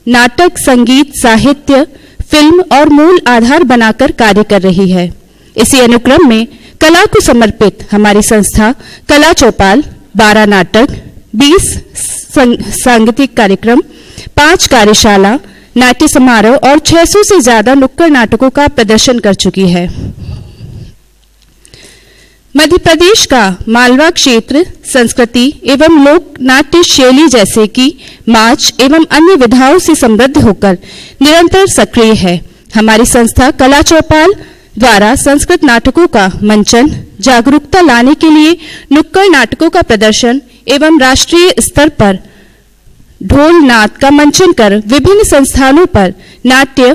नाटक, संगीत, साहित्य, फिल्म और मूल आधार बनाकर कार्य कर रही है। इसी अनुक्रम में कला को समर्पित हमारी संस्था कला चौपाल 12 नाटक, 20 सांगीतिक कार्यक्रम, 5 कार्यशाला, नाट्य समारोह और 600 से ज्यादा नुक्कड़ नाटकों का प्रदर्शन कर चुकी है। मध्य प्रदेश का मालवा क्षेत्र संस्कृति एवं लोक नाट्य शैली जैसे कि नाच एवं अन्य विधाओं से समृद्ध होकर निरंतर सक्रिय है। हमारी संस्था कला चौपाल द्वारा संस्कृत नाटकों का मंचन, जागरूकता लाने के लिए नुक्कड़ नाटकों का प्रदर्शन एवं राष्ट्रीय स्तर पर ढोल नाद का मंचन कर विभिन्न संस्थानों पर नाट्य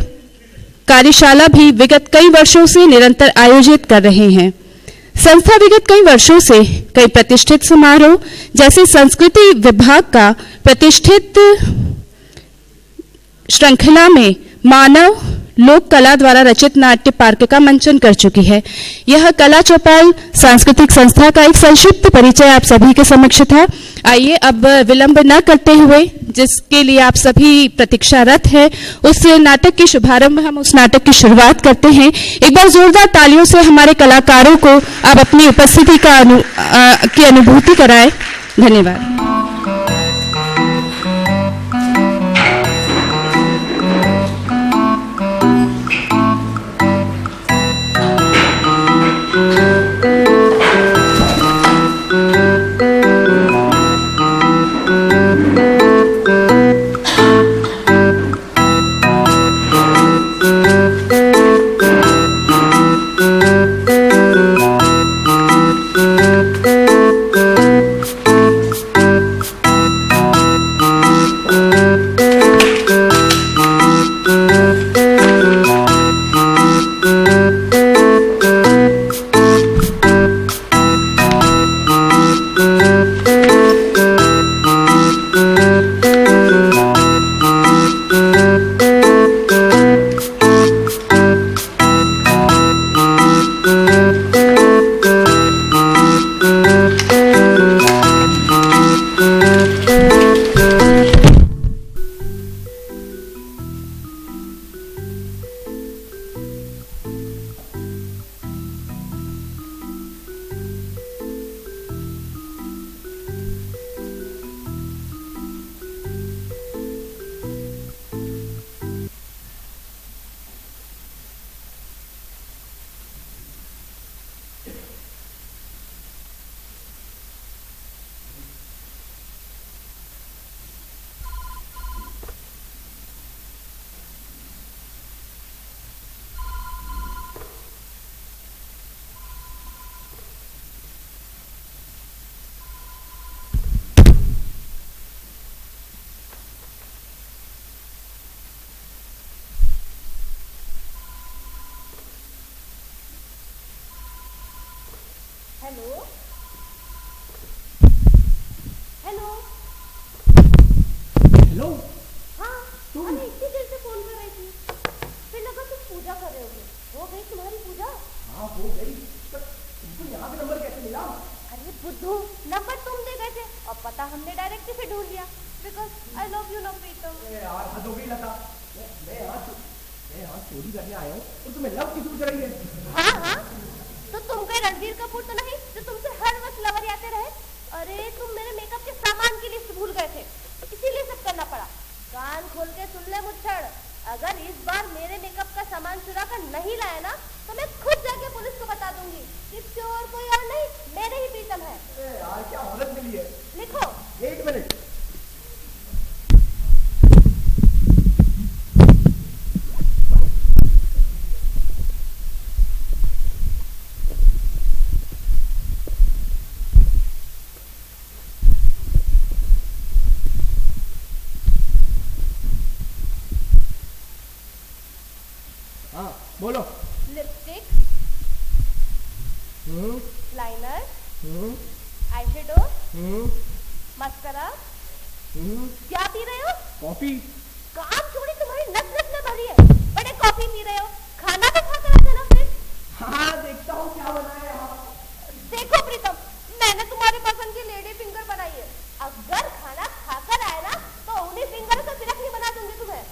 कार्यशाला भी विगत कई वर्षों से निरंतर आयोजित कर रहे हैं। संस्था विगत कई वर्षों से कई प्रतिष्ठित समारोह जैसे संस्कृति विभाग का प्रतिष्ठित श्रृंखला में मानव लोक कला द्वारा रचित नाट्य पार्क का मंचन कर चुकी है। यह कला चौपाल सांस्कृतिक संस्था का एक संक्षिप्त परिचय आप सभी के समक्ष था। आइए अब विलंब न करते हुए, जिसके लिए आप सभी प्रतीक्षारत हैं, उस नाटक के शुभारंभ, हम उस नाटक की शुरुआत करते हैं। एक बार जोरदार तालियों से हमारे कलाकारों को आप अपनी उपस्थिति की अनुभूति कराएं। धन्यवाद। Hello hello hello. हाँ तुम इतनी देर से फोन कर रही थी, फिर लगा तुम पूजा कर रहे होगे। हो गई तुम्हारी पूजा? हाँ हो गई। पर तुमको यहाँ पे नंबर कैसे मिला? अरे बुद्धू, नंबर तुम दे गए थे और पता हमने डायरेक्ट से ढूंढ लिया। बिकॉज आई लव यू ना प्रीतम। यार हद हो गई लता। मैं यहाँ चोरी करने आया हूँ और तुम्हें लव की सूझ रही है। हाँ हाँ, तो तुम कोई रणबीर कपूर तो नहीं जो तुमसे हर वक्त लवर आते रहे? अरे तुम मेरे मेकअप के सामान की लिस्ट भूल गए थे, इसीलिए सब करना पड़ा। कान खोल के सुन ले मुच्छड़, अगर इस बार मेरे मेकअप का सामान चुरा कर नहीं लाया ना तो मैं खुद जाके पुलिस को बता दूंगी कि चोर कोई और नहीं, मेरे ही प्रीतम है। यार क्या औरत मिली है। लिखो। एक मिनट। हाँ बोलो। Lipstick, liner, eyeshadow, mascara. क्या पी रहे हो? कॉफी। काम चोरी तुम्हारी नस नस में भरी है। बड़े कॉफी पी रहे हो, खाना तो खा कर आते ना फिर। हाँ देखता हूँ क्या बनाया है। देखो प्रीतम, मैंने तुम्हारे पसंद की लेडी फिंगर बनाई है। अगर खाना खाकर आए ना तो उन्हीं फिंगर से तिलक नहीं बना दूंगी तुम्हें।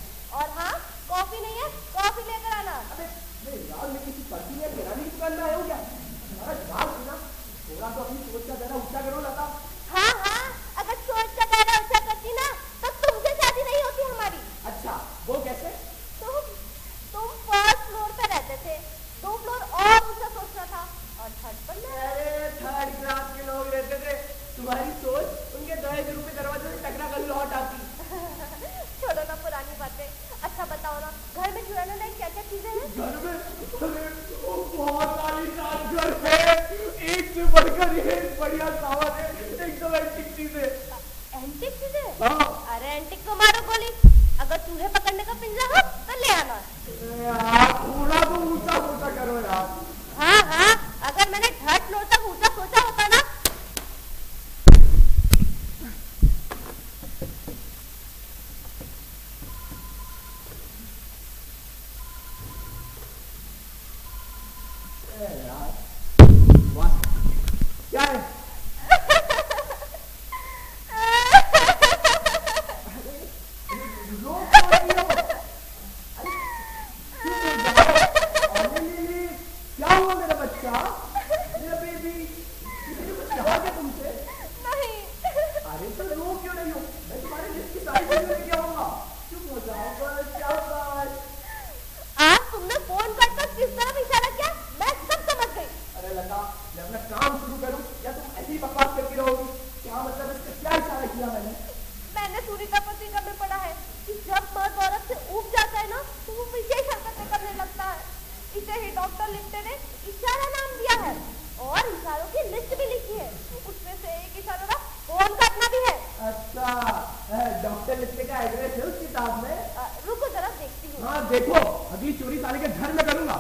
देखो अगली चोरी साले के घर में करूंगा।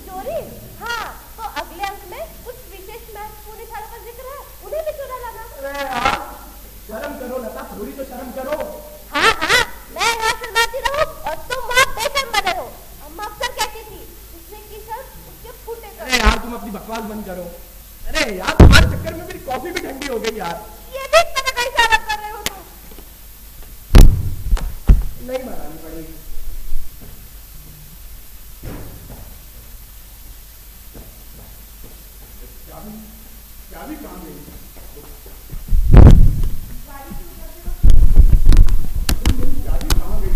चोरी? हाँ, तो अगले अंक में कुछ विशेष महत्वपूर्ण इशारों का जिक्र है, उन्हें भी चुरा लाना। अरे यार शर्म करो लता, थोड़ी तो शर्म करो। हाँ हाँ, मैं यहाँ शर्माती रहूं और तुम वहाँ बेशर्म बने रहो। अम्मा अक्सर कहती थी, उसने की शर्म उसके फूटे कर। अरे यार तुम अपनी बकवास बंद करो। अरे यार तुम्हारे चक्कर में मेरी कॉफी भी ठंडी हो गई यार। ये भी इस तरह का इशारा कर रहे हो तुम? नहीं बनानी पड़ेगी। क्या भी काम नहीं। चाबी कहाँ गई?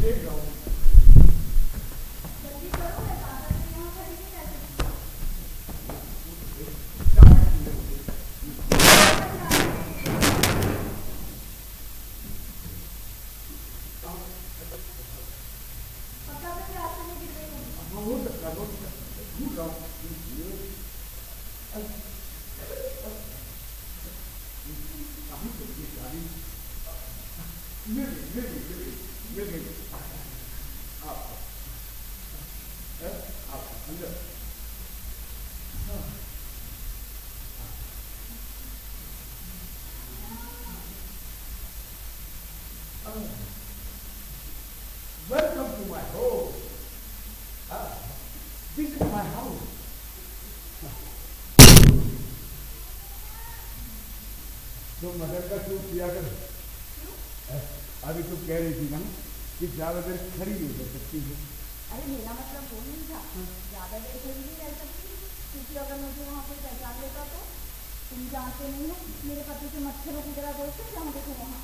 देख रहा हूँ। Welcome to my home. This is my house. तुम मदर का सूट किया कर। अभी तुम कह रही थी ना कि ज्यादा देर खड़ी नहीं कर सकती है। अरे मेरा मतलब वो नहीं था, ज्यादा देर खड़ी नहीं रह सकती, क्योंकि अगर मुझे वहाँ कोई पहचान लेता तो तुम जानते नहीं हो मेरे पति के मच्छरों की तरह दोस्त है, जहाँ देखो वहाँ।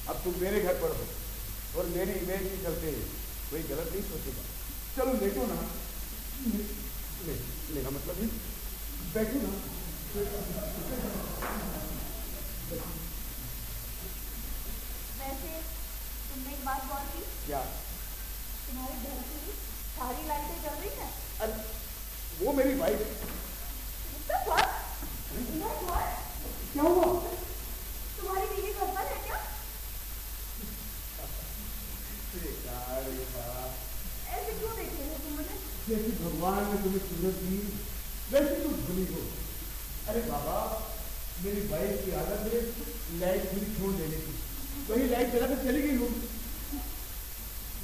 अब तुम मेरे घर पर हो और मेरी इमेज के चलते कोई गलत नहीं सोचेगा। चलो देखो ना, मेरा मतलब है बैठो ना। वैसे तुमने एक बात गौर की? क्या? तुम्हारे घर की सारी लाइटें जल रही हैं। अरे वो मेरी वाइफ। क्या हुआ? तुम्हारी बीवी घर पर है क्या? ऐसे क्यों देख रहे हो तुम मुझे? जैसे भगवान ने तुम्हें सूरत दी वैसे तुम धनी हो। अरे बाबा, मेरी वाइफ की आदत है लाइट पूरी छोड़ देने की, वही लाइट जला कर चली गई हूँ।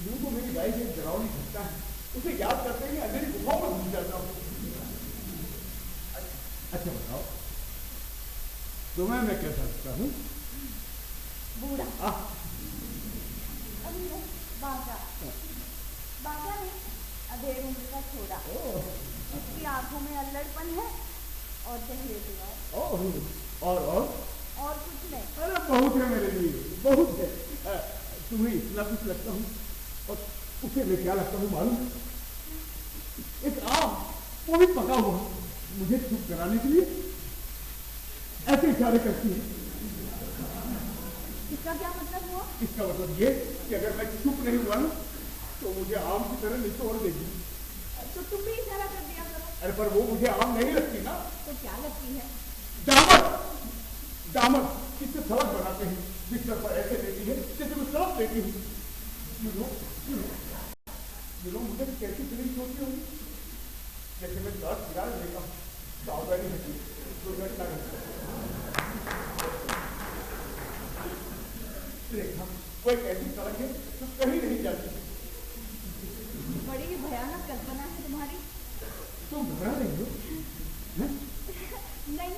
यूं तो मेरी वाइफ एक डरावनी घटना है, उसे याद करते ही अंधेरी गुफाओं में घुस जाता हूँ। अच्छा बताओ, तुम्हें मैं क्या समझता हूँ? बूढ़ा। अभी नहीं, बाजा नहीं, अधेड़ उम्र का छोरा, उसकी आंखों में अल्लड़पन है और चेहरे पे और कुछ नहीं। अरे बहुत है मेरे लिए, बहुत है। तुम्हें इतना कुछ लगता हूँ और उसे मैं क्या लगता हूँ मालूम? एक आम, वो भी पका हुआ, मुझे चुप कराने के लिए ऐसे इशारे करती है। इसका क्या मतलब हुआ? इसका मतलब ये कि अगर मैं चुप नहीं हुआ ना तो मुझे आम की तरह निचोड़ देगी। तो तुम भी इशारा कर दिया करो। अरे पर वो मुझे आम नहीं लगती ना। तो क्या लगती है? दामन किससे सड़क बनाते हैं, बिस्तर पर ऐसे लेती है जैसे मैं सड़क लेती हूँ। मुझे कैसी फीलिंग होती होगी जैसे मैं सड़क किनारे लेता हूँ, सावधानी होती है, दुर्घटना घटती है। रेखा, वो एक ऐसी सड़क है जो कहीं नहीं जाती। बड़ी भयानक कल्पना है तुम्हारी। तुम घबरा रही हो? नहीं,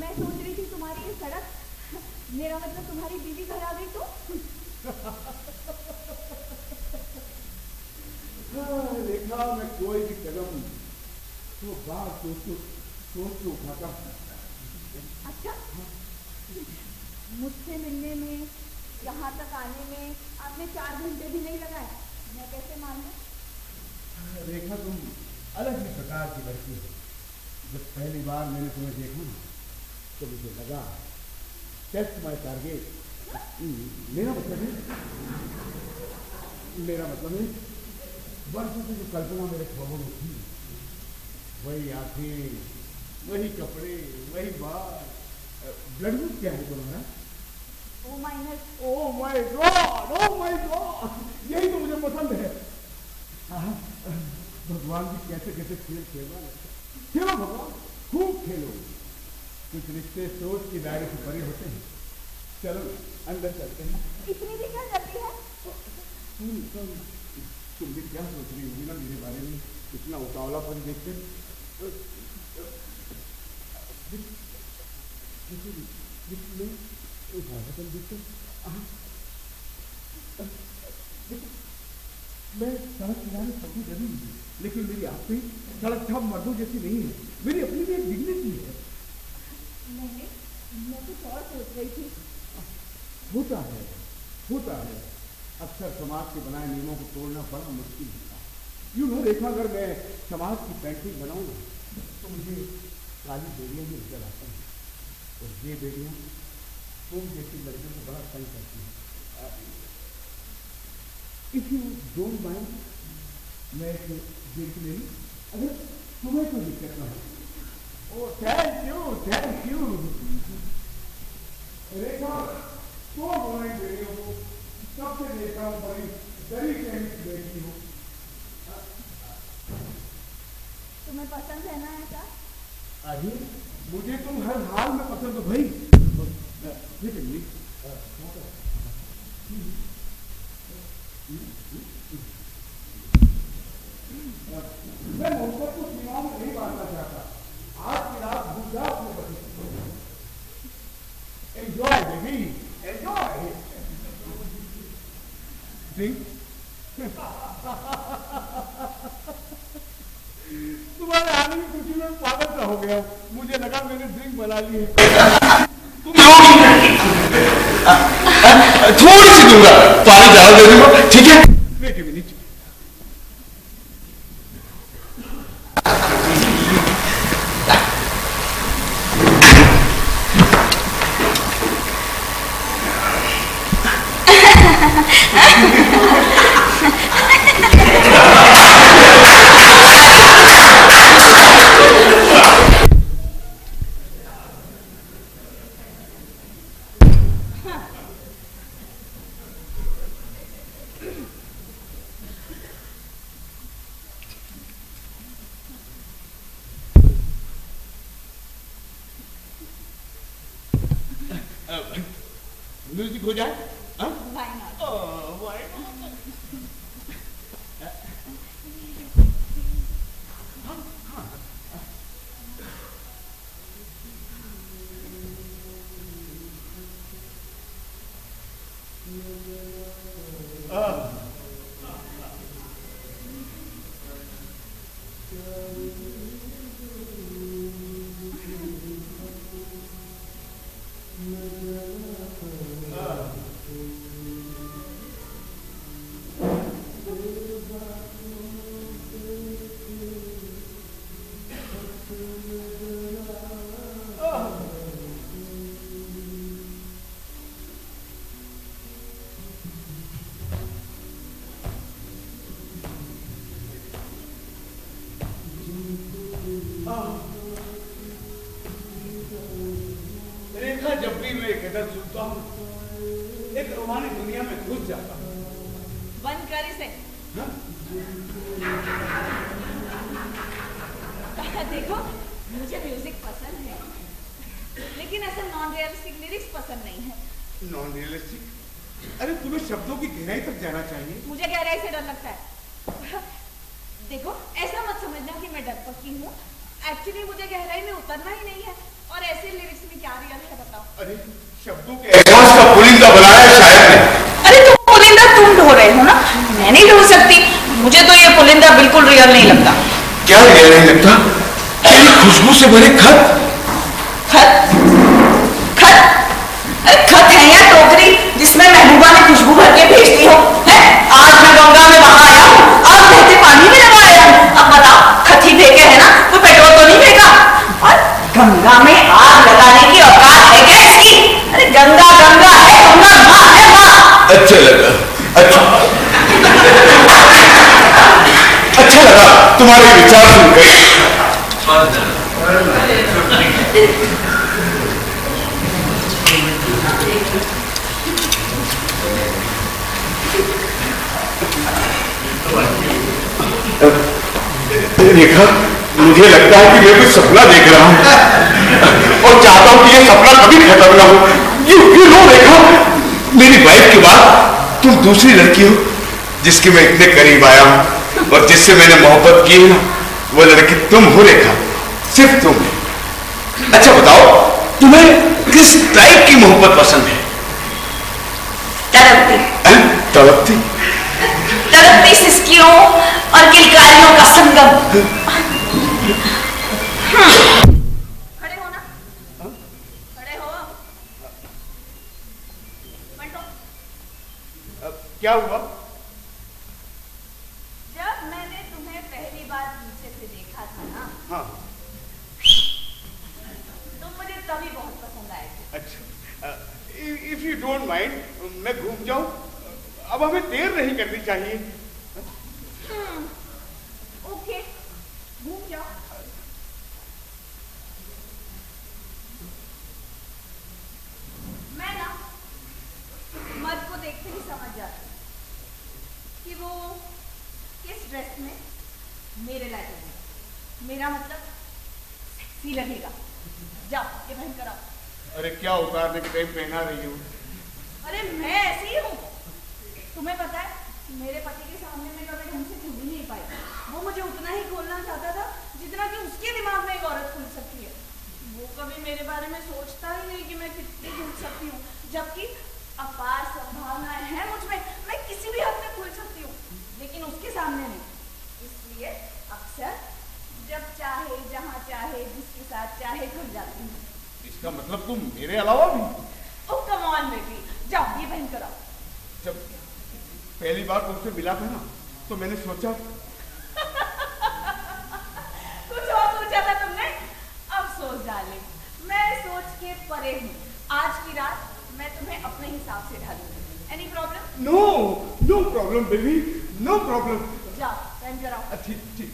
मैं सोच रही थी तुम्हारी ये सड़क, मेरा मतलब तुम्हारी बीवी घर आ गई तो? रेखा, मैं कोई भी कदम तो बात सोच के उठाता हूँ। अच्छा, मुझसे मिलने में, यहाँ तक आने में आपने 4 घंटे भी नहीं लगाए, मैं कैसे मान लूं? रेखा, तुम अलग ही प्रकार की लड़की हो। जब पहली बार मैंने तुम्हें देखा ना तो मुझे लगा टेस्ट माय टारगेट। मेरा मतलब है वर्षों से जो कल्पना मेरे ख्वाबों में थी, वही आंखें, वही कपड़े, वही बाल, ब्लड ग्रुप क्या है तुम्हारा? O minus. Oh my God, oh my God, यही तो मुझे पसंद है। भगवान भी कैसे कैसे खेल खेलना लगता है। खेलो भगवान, खूब खेलो। कुछ रिश्ते सोच की दायरे से परे होते हैं। चलो अंदर चलते हैं। इतनी भी क्या जल्दी है? तुम भी क्या सोच रही होगी ना मेरे बारे में, इतना उतावलापन देखते। मैं सड़क किनारे सबकी डरी हूँ, लेकिन मेरी आपसे सड़क सब मर्दों जैसी नहीं है। मेरी अपनी भी एक डिग्निटी है। नहीं, मैं कुछ और सोच रही थी। होता है, होता है। अक्सर समाज के बनाए नियमों को तोड़ना बड़ा मुश्किल होता है। यूँ ना देखा, अगर मैं समाज की पेंटिंग बनाऊँ तो मुझे काली बेड़ियाँ भी नजर आती हैं, और ये बेड़ियाँ तुम जैसी लड़कियों को बड़ा तंग करती हैं। इफ यू डोंट माइंड, मैं इसे देख ले लूँ, अगर तुम्हें कोई दिक्कत ना हो। Oh thank you, thank you. Rekha, तो हमारी बेटियों को सबसे देखा हूँ बड़ी गरीब बेटी हूँ। तुम्हें पसंद है ना ऐसा? अरे मुझे तुम हर हाल में पसंद हो भाई। मैं मोहब्बत को सीमाओं में नहीं बांटना चाहता। आज की रात भूल जाओ अपने पति। Enjoy baby, enjoy. तुम्हारे आने की खुशी में पागल सा हो गया। मुझे लगा मैंने ड्रिंक बना ली है। थोड़ी सी दूंगा, पानी ज्यादा दे दूंगा, ठीक है? Wait a minute. म्यूजिक हो जाए? Why not? रेखा, जब भी मैं गजल सुनता हूँ एक रोमानी दुनिया में घुस जाता हूँ। बंद कर इसे। देखो, मुझे म्यूजिक पसंद है, लेकिन ऐसा नॉन रियलिस्टिक लिरिक्स पसंद नहीं है। Non realistic? अरे तुम्हें शब्दों की गहराई तक जाना चाहिए। मुझे गहराई से डर लगता है। देखो, ऐसा मत समझना कि मैं डरपोकी हूँ। एक्चुअली मुझे गहराई में उतरना ही नहीं है, और ऐसे लिरिक्स में क्या रियल है बताओ? अरे शब्दों के एहसास का पुलिंदा बनाया शायद ने। अरे तुम पुलिंदा तुम ढो रहे हो ना, मैं नहीं ढो सकती। मुझे तो ये पुलिंदा बिल्कुल रियल नहीं लगता। क्या रियल नहीं लगता? तेरी खुशबू से भरे खत। खत? खत? अरे खत है या टोकरी जिसमें महबूबा ने खुशबू भर के भेजती हो? आज मैं गंगा में वहां आया हूँ, आज बहते पानी में लगा आया हूँ। अब बताओ, खत ही फेंके है ना, तो पेट्रोल तो नहीं फेंका। और गंगा में आग लगाने की औकात है क्या इसकी? अरे गंगा गंगा है, गंगा माँ है माँ। अच्छा लगा, अच्छा लगा तुम्हारे विचार सुनकर। देखा, मुझे लगता है कि मैं कोई सपना देख रहा हूँ और चाहता हूँ कि ये सपना कभी खत्म ना हो। You know रेखा, मेरी वाइफ के बाद तुम दूसरी लड़की हो जिसके मैं इतने करीब आया हूँ और जिससे मैंने मोहब्बत की है ना, वो लड़की तुम हो रेखा, सिर्फ तुम। अच्छा बताओ, तुम्हें किस टाइप की मोहब्बत पसंद है? तड़पती तड़पती तड़पती सिसकियों और किलकारियों का संगम। खड़े हो ना, खड़े हो। क्या हुआ? जब मैंने तुम्हें पहली बार पीछे से देखा था ना, हाँ। तुम मुझे तभी बहुत पसंद आए थे। अच्छा, इफ यू डोंट माइंड, मैं घूम जाऊं? अब हमें देर नहीं करनी चाहिए। ओके, घूम जाओ। मैं ना मर्द को देखते ही समझ जाती हूँ कि वो किस ड्रेस में मेरे लायक लगेगा। मेरा मतलब सेक्सी लगेगा। जाओ, ये पहन कर आओ। अरे क्या उतारने के टाइम पहना रही हो? अरे मैं ऐसी ही हूँ। तुम्हें पता है, मेरे पति के सामने मैं कभी ढंग से खुल ही नहीं पाई। वो मुझे उतना ही खोलना चाहता था जितना कि उसके दिमाग में एक औरत खुल सकती है। वो कभी मेरे बारे में सोचता ही नहीं कि मैं कितनी खुल सकती हूँ, जबकि अपार संभावनाएं हैं मुझ में। मैं किसी भी हद में खुल सकती हूँ, लेकिन उसके सामने नहीं। इसलिए अक्सर जब चाहे, जहाँ चाहे, जिसके साथ चाहे खुल जाती हूँ। इसका मतलब तुम मेरे अलावा भी? ओह कम ऑन बेबी, जाओ ये पहन कर आओ। जब पहली बार तुमसे मिला था ना, तो मैंने सोचा कुछ और सोचा था तुमने। अफसोस डार्लिंग, मैं सोच के परे हूँ। आज की रात मैं तुम्हें अपने हिसाब से ढालूंगी। Any problem? No, no problem baby, no problem. जाओ पहन कर आओ। ठीक ठीक।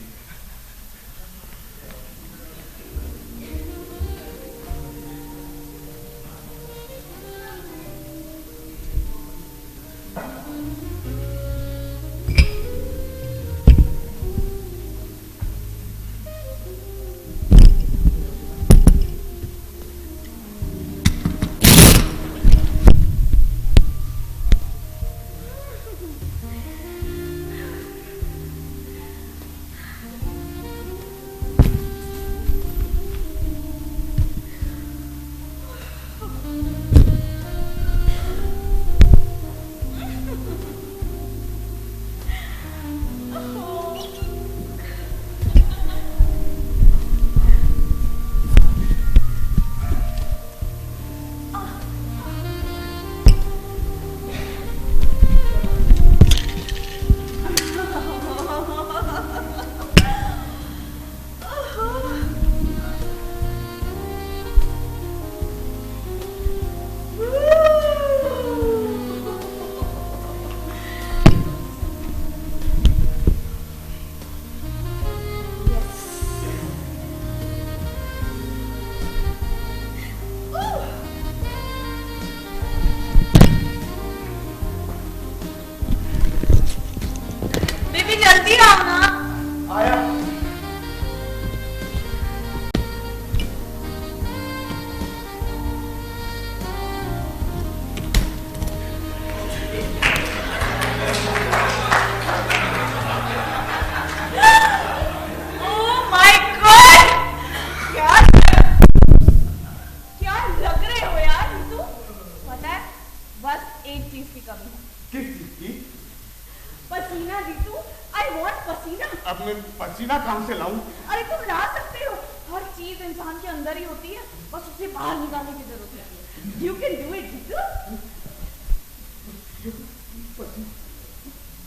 जल्दी आओ ना। आया। Oh my God! क्या लग रहे हो यार ऋतु? पता है, बस एक चीज की कमी है। किस चीज की? पसीना ऋतु, I want पसीना। अब मैं पसीना कहाँ से लाऊं? अरे तुम ला सकते हो, हर चीज इंसान के अंदर ही होती है, बस उसे बाहर निकालने की जरूरत है। You can do it ऋतु।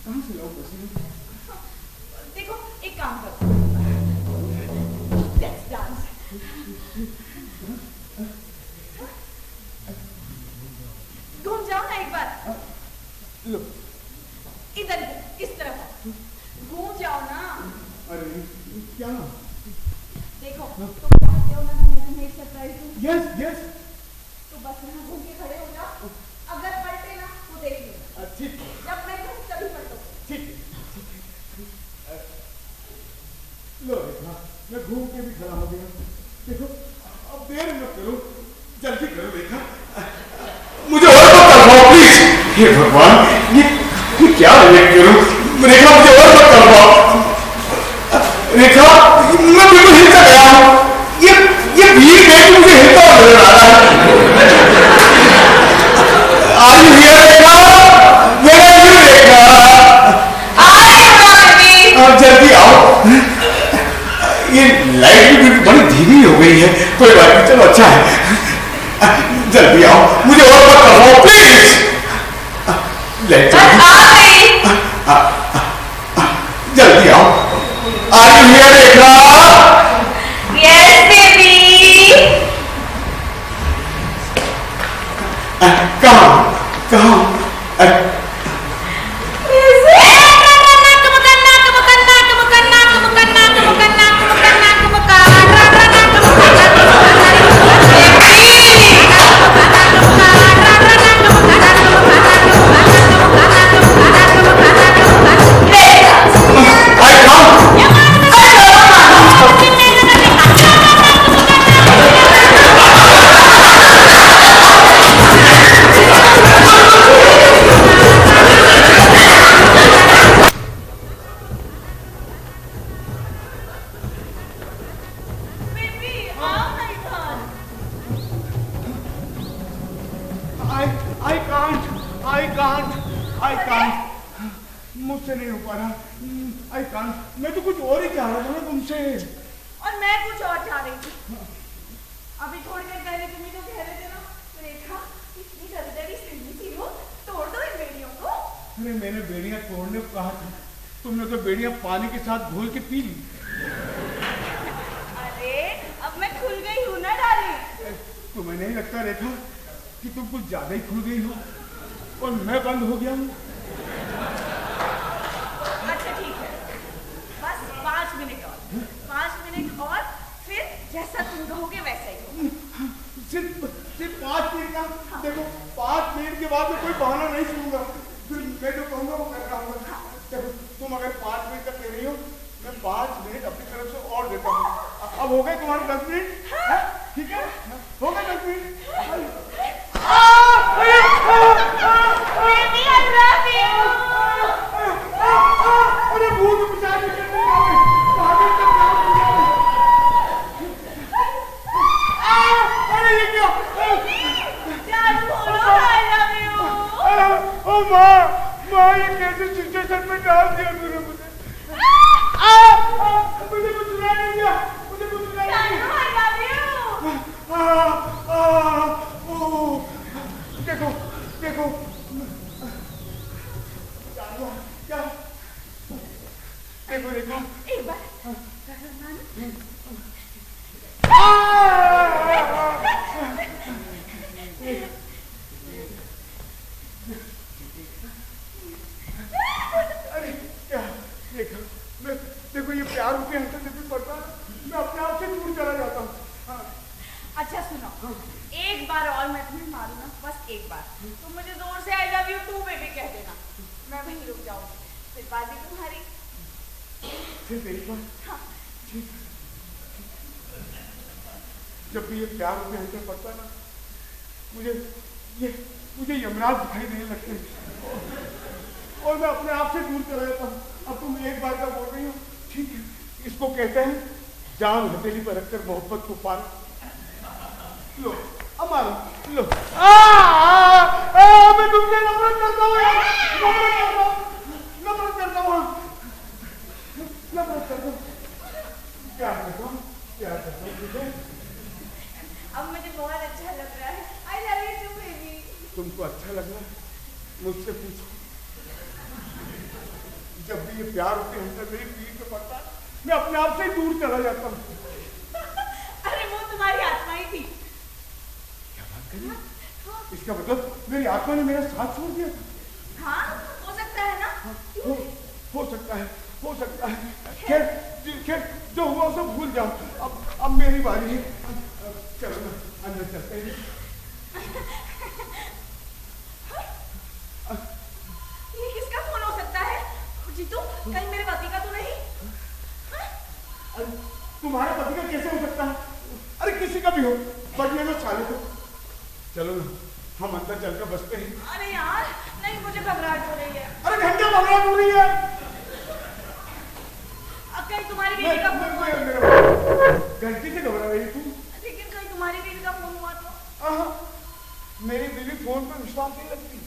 कहाँ से लाऊं पसीना? देखो एक काम करो, Let's dance। घूम जाओ ना एक बार। लो। इधर इस तरफ घूम जाओ ना। अरे क्या? देखो तुम चाहते हो ना कि मैं तुम्हें एक सरप्राइज दूं? Yes yes. तो बस यहाँ घूम के खड़े हो जाओ, अगर पलटे ना तो देख लेना। ठीक। जब मैं कहूँ तभी पलटो। ठीक। लो अब देर मत करो, जल्दी करो रेखा, मुझे और मत करवाओ प्लीज। हे भगवान, ये क्या वेट करूं? रेखा मुझे और मत करवाओ। रेखा, मैं बिल्कुल हिलता गया हूं। ये भीड़ देख मुझे हिलता हुआ नजर आ रहा है। Are you here, Rekha? Where are you, रेखा? आप जल्दी आओ। ये लाइट भी बड़ी धीमी हो गई है। कोई बात नहीं, चलो अच्छा है। जल्दी आओ, मुझे और मत करवाओ प्लीज। जल्दी आओ। Are you here, Rekha? Yes, baby. कहाँ? I can't. मुझसे नहीं हो पा रहा। I can't. मैं तो कुछ और ही चाह रहा था ना तुमसे। और मैं कुछ और चाह रही थी। अभी थोड़ी देर पहले तुम ही तो कह रहे थे ना, रेखा इतनी दरदरी सिल्ली सी हो, तोड़ दो इन बेड़ियों को। अरे मैंने बेड़ियां तोड़ने को कहा था, तुमने तो बेड़ियां पानी के साथ घोल के पी ली। अरे अब मैं खुल गई हूँ ना डाली। तुम्हें नहीं लगता रेखा कि तुम कुछ ज्यादा ही खुल गई हो और मैं बंद हो गया हूँ? अच्छा ठीक है, बस 5 मिनट और, 5 मिनट और, फिर जैसा तुम कहोगे वैसा ही। सिर्फ 5 मिनट का? देखो 5 मिनट के बाद मैं कोई बहाना नहीं सुनूंगा, फिर मैं जो कहूँगा वो कर रहा हूँ। देखो तुम अगर 5 मिनट तक कह रही हो, मैं 5 मिनट अपनी तरफ से और देता हूँ। अब हो गए तुम्हारे 10 मिनट? ठीक है, हो गए 10 मिनट। अरे भूत पिशाच अरे ये क्या? ओ माँ ये कैसे सिचुएशन में डाल दिया तूने मुझे? मुझे कुछ सुनाई नहीं दिया, मुझे कुछ सुनाई नहीं दिया। देखो देखो क्या? देखो देखो एक बार अरे क्या? देखो मैं देखो ये प्यार के हंसने से भी पड़ता है, मैं अपने आप से दूर चला जाता हूँ। अच्छा सुनो, एक बार और मैं तुम्हें मारूं ना, बस एक बार, तुम मुझे जोर से I love you too baby कह देना, मैं वहीं रुक जाऊंगी, फिर बात भी तुम्हारी। फिर मेरी बात? हाँ। जब भी ये प्यार के हंसने पड़ता है ना, मुझे यमराज दिखाई देने लगते हैं और मैं अपने आप से दूर चला जाता हूँ। अब तुम एक बार का बोल रही हो, ठीक है, इसको कहते हैं जान हथेली पर रखकर मोहब्बत को पाना। लो अमारो लो। मैं तुमसे नफरत करता हूँ यार, नफरत करता हूँ। क्या करता हूँ तुझे? अब मुझे बहुत अच्छा लग रहा है, I love you too baby. तुमको अच्छा लग रहा है? मुझसे पूछो। जब भी ये प्यार के अंदर मेरी पीठ पे पड़ता है, मैं अपने आप से दूर चला जाता हूँ। अरे वो तुम्हारी आत्मा ही थी। क्या बात कर रही है? इसका मतलब मेरी आत्मा ने मेरा साथ छोड़ दिया था? हाँ हो सकता है ना। हो सकता है, हो सकता है। खैर जो हुआ उसे भूल जाओ। अब मेरी बारी है। चलो ना अंदर चलते हैं। ये किसका फोन हो सकता है? जीतू कहीं मेरे पति का तो नहीं? अरे तुम्हारे पति का कैसे हो सकता है? अरे किसी का भी भी हो, बचने दो साले को। चलो ना, हम अंदर चलकर बसते हैं। अरे यार नहीं, मुझे घबराहट हो रही है। अरे घंटे घबराहट हो रही है। अब कहीं तुम्हारी बीवी का फोन हुआ तो? घंटी से घबरा रही तू? लेकिन कहीं तुम्हारी बीवी का फोन हुआ तो? मेरी बीवी फोन पे विश्वास नहीं रखती,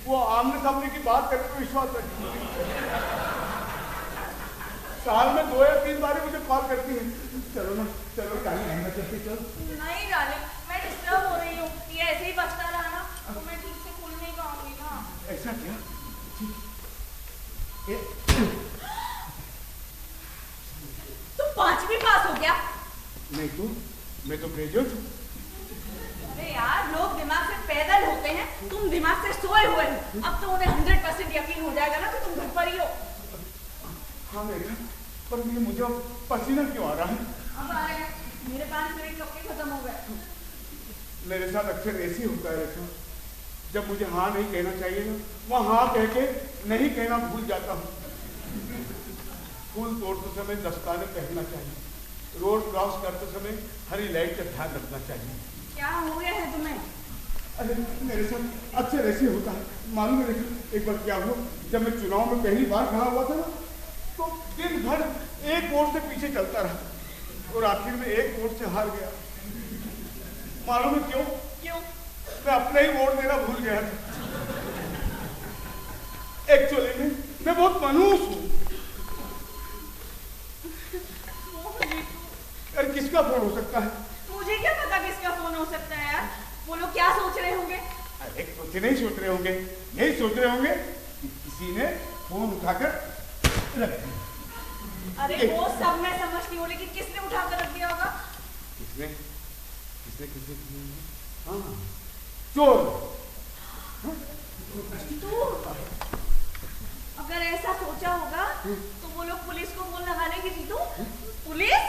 वो आमने सामने की बात करने पे विश्वास रखती है। साल में 2 या 3 बार मुझे कॉल करती है। चलो ना, चलो डाली अंदर चलते। चल नहीं डार्लिंग, मैं डिस्टर्ब हो रही हूँ, ये ऐसे ही बचता रहा ना तो मैं ठीक से खुल नहीं पाऊंगी ना। ऐसा क्या? तुम 5वीं पास हो गया? नहीं तो मैं तो ग्रेजुएट हूँ। अरे यार, लोग दिमाग से पैदल होते हैं, तुम दिमाग से सोए हुए हो। अब तो उन्हें 100% यकीन हो जाएगा ना कि तुम घर पर ही हो। हाँ मेरा, पर ये मुझे पसीना क्यों आ रहा है? अब आ रहे हैं, मेरे 5 मिनट कब के खत्म हो गए। मेरे साथ अक्सर ऐसे ही होता है रेखा, जब मुझे हाँ नहीं कहना चाहिए ना, वह हाँ कह के नहीं कहना भूल जाता हूँ। फूल तोड़ते समय दस्ताने पहनना चाहिए, रोड क्रॉस करते समय हरी लाइट का ध्यान रखना चाहिए। क्या हो गया है तुम्हें? अरे मेरे साथ अक्सर ऐसे होता है, मालूम है रेखा, एक बार क्या हुआ, जब मैं चुनाव में पहली बार खड़ा हुआ था ना, तो दिन भर एक वोट से पीछे चलता रहा और आखिर में एक वोट से हार गया। मालूम है क्यों? क्यों? मैं अपने ही वोट देना भूल गया था। एक्चुअली में मैं बहुत मनहूस हूँ। अरे किसका फोन हो सकता है? मुझे क्या पता किसका फोन हो सकता है यार। वो लोग क्या सोच रहे होंगे? अरे कुछ नहीं सोच रहे होंगे, यही सोच रहे होंगे कि किसी ने फोन उठाकर रख दिया। अरे वो सब मैं समझती हूँ, लेकिन किसने उठाकर रख दिया होगा? किसने? हाँ, चोर। तू अगर ऐसा सोचा होगा तो वो लोग पुलिस को फोन लगा लेंगे। जीतू, पुलिस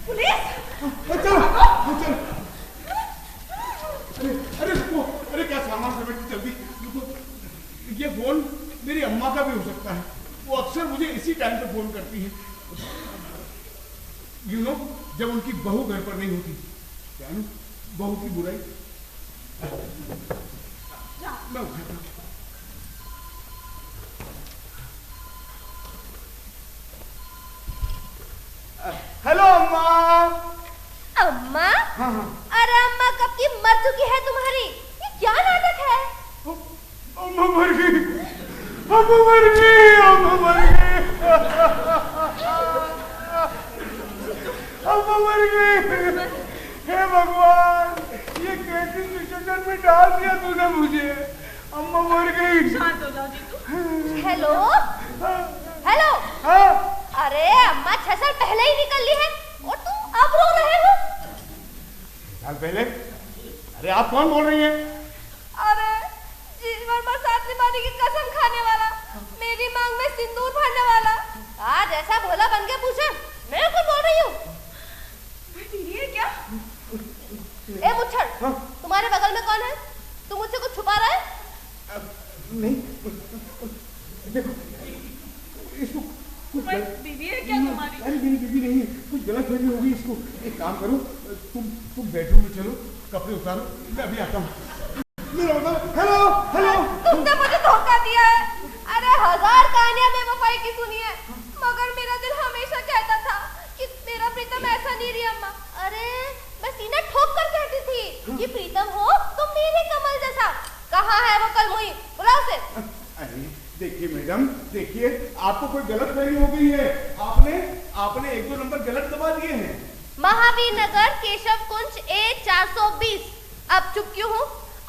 पुलिस चलो। अरे रुको, अरे क्या सामान समेट जल्दी रुको। ये फोन मेरी अम्मा का भी हो सकता है, वो अक्सर मुझे इसी टाइम पे फोन करती है। यू नो, जब उनकी बहू घर पर नहीं होती। क्या नो, बहू की बुराई। मैं उठाता हूँ। हेलो अम्मा। अम्मा? हाँ हाँ। अरे अम्मा कब की मर चुकी है तुम्हारी, ये क्या नाटक है? अम्मा मर गई, अम्मा मर गई, अम्मा मर गई, अम्मा मर गई। हे भगवान, ये कैसी सिचुएशन में डाल दिया तूने मुझे। अम्मा मर गई। शांत हो जाओ जीतू। Hello hello. हाँ? अरे अम्मा 6 साल पहले ही निकल ली है और तुम अब रो रहे हो? साल पहले? अरे आप कौन बोल रही हैं? अरे जीवन भर साथ निभाने की कसम खाने वाला, मेरी मांग में सिंदूर भरने वाला, आज ऐसा भोला बन के पूछे मैं कौन बोल रही हूँ? ये क्या? ए मुच्छड़, तुम्हारे बगल में कौन है? तुम मुझसे कुछ छुपा रहा है? नहीं, देखो इसको बीवी है क्या तुम्हारी? अरे मेरी बीवी नहीं है, कुछ गलत फहमी होगी इसको। एक काम करो, तुम बेडरूम में चलो, कपड़े उतारो, मैं अभी आता हूँ। Hello hello. तुमने मुझे धोखा दिया है। अरे 1000 कहानियां बेवफाई की सुनी है, मगर मेरा दिल हमेशा कहता था कि मेरा प्रीतम ऐसा नहीं रही अम्मा। अरे मैं सीना ठोक कर कहती थी कि प्रीतम हो तो मेरे कमल जैसा। कहाँ है वो कल मुई, बुलाओ उसे। अरे देखिए मैडम, देखिए आपको कोई गलत फहमी हो गई है। आपने 1-2 नंबर गलत दबा दिए हैं। महावीर नगर, केशव कुंज, A 420। अब चुप क्यों हूँ?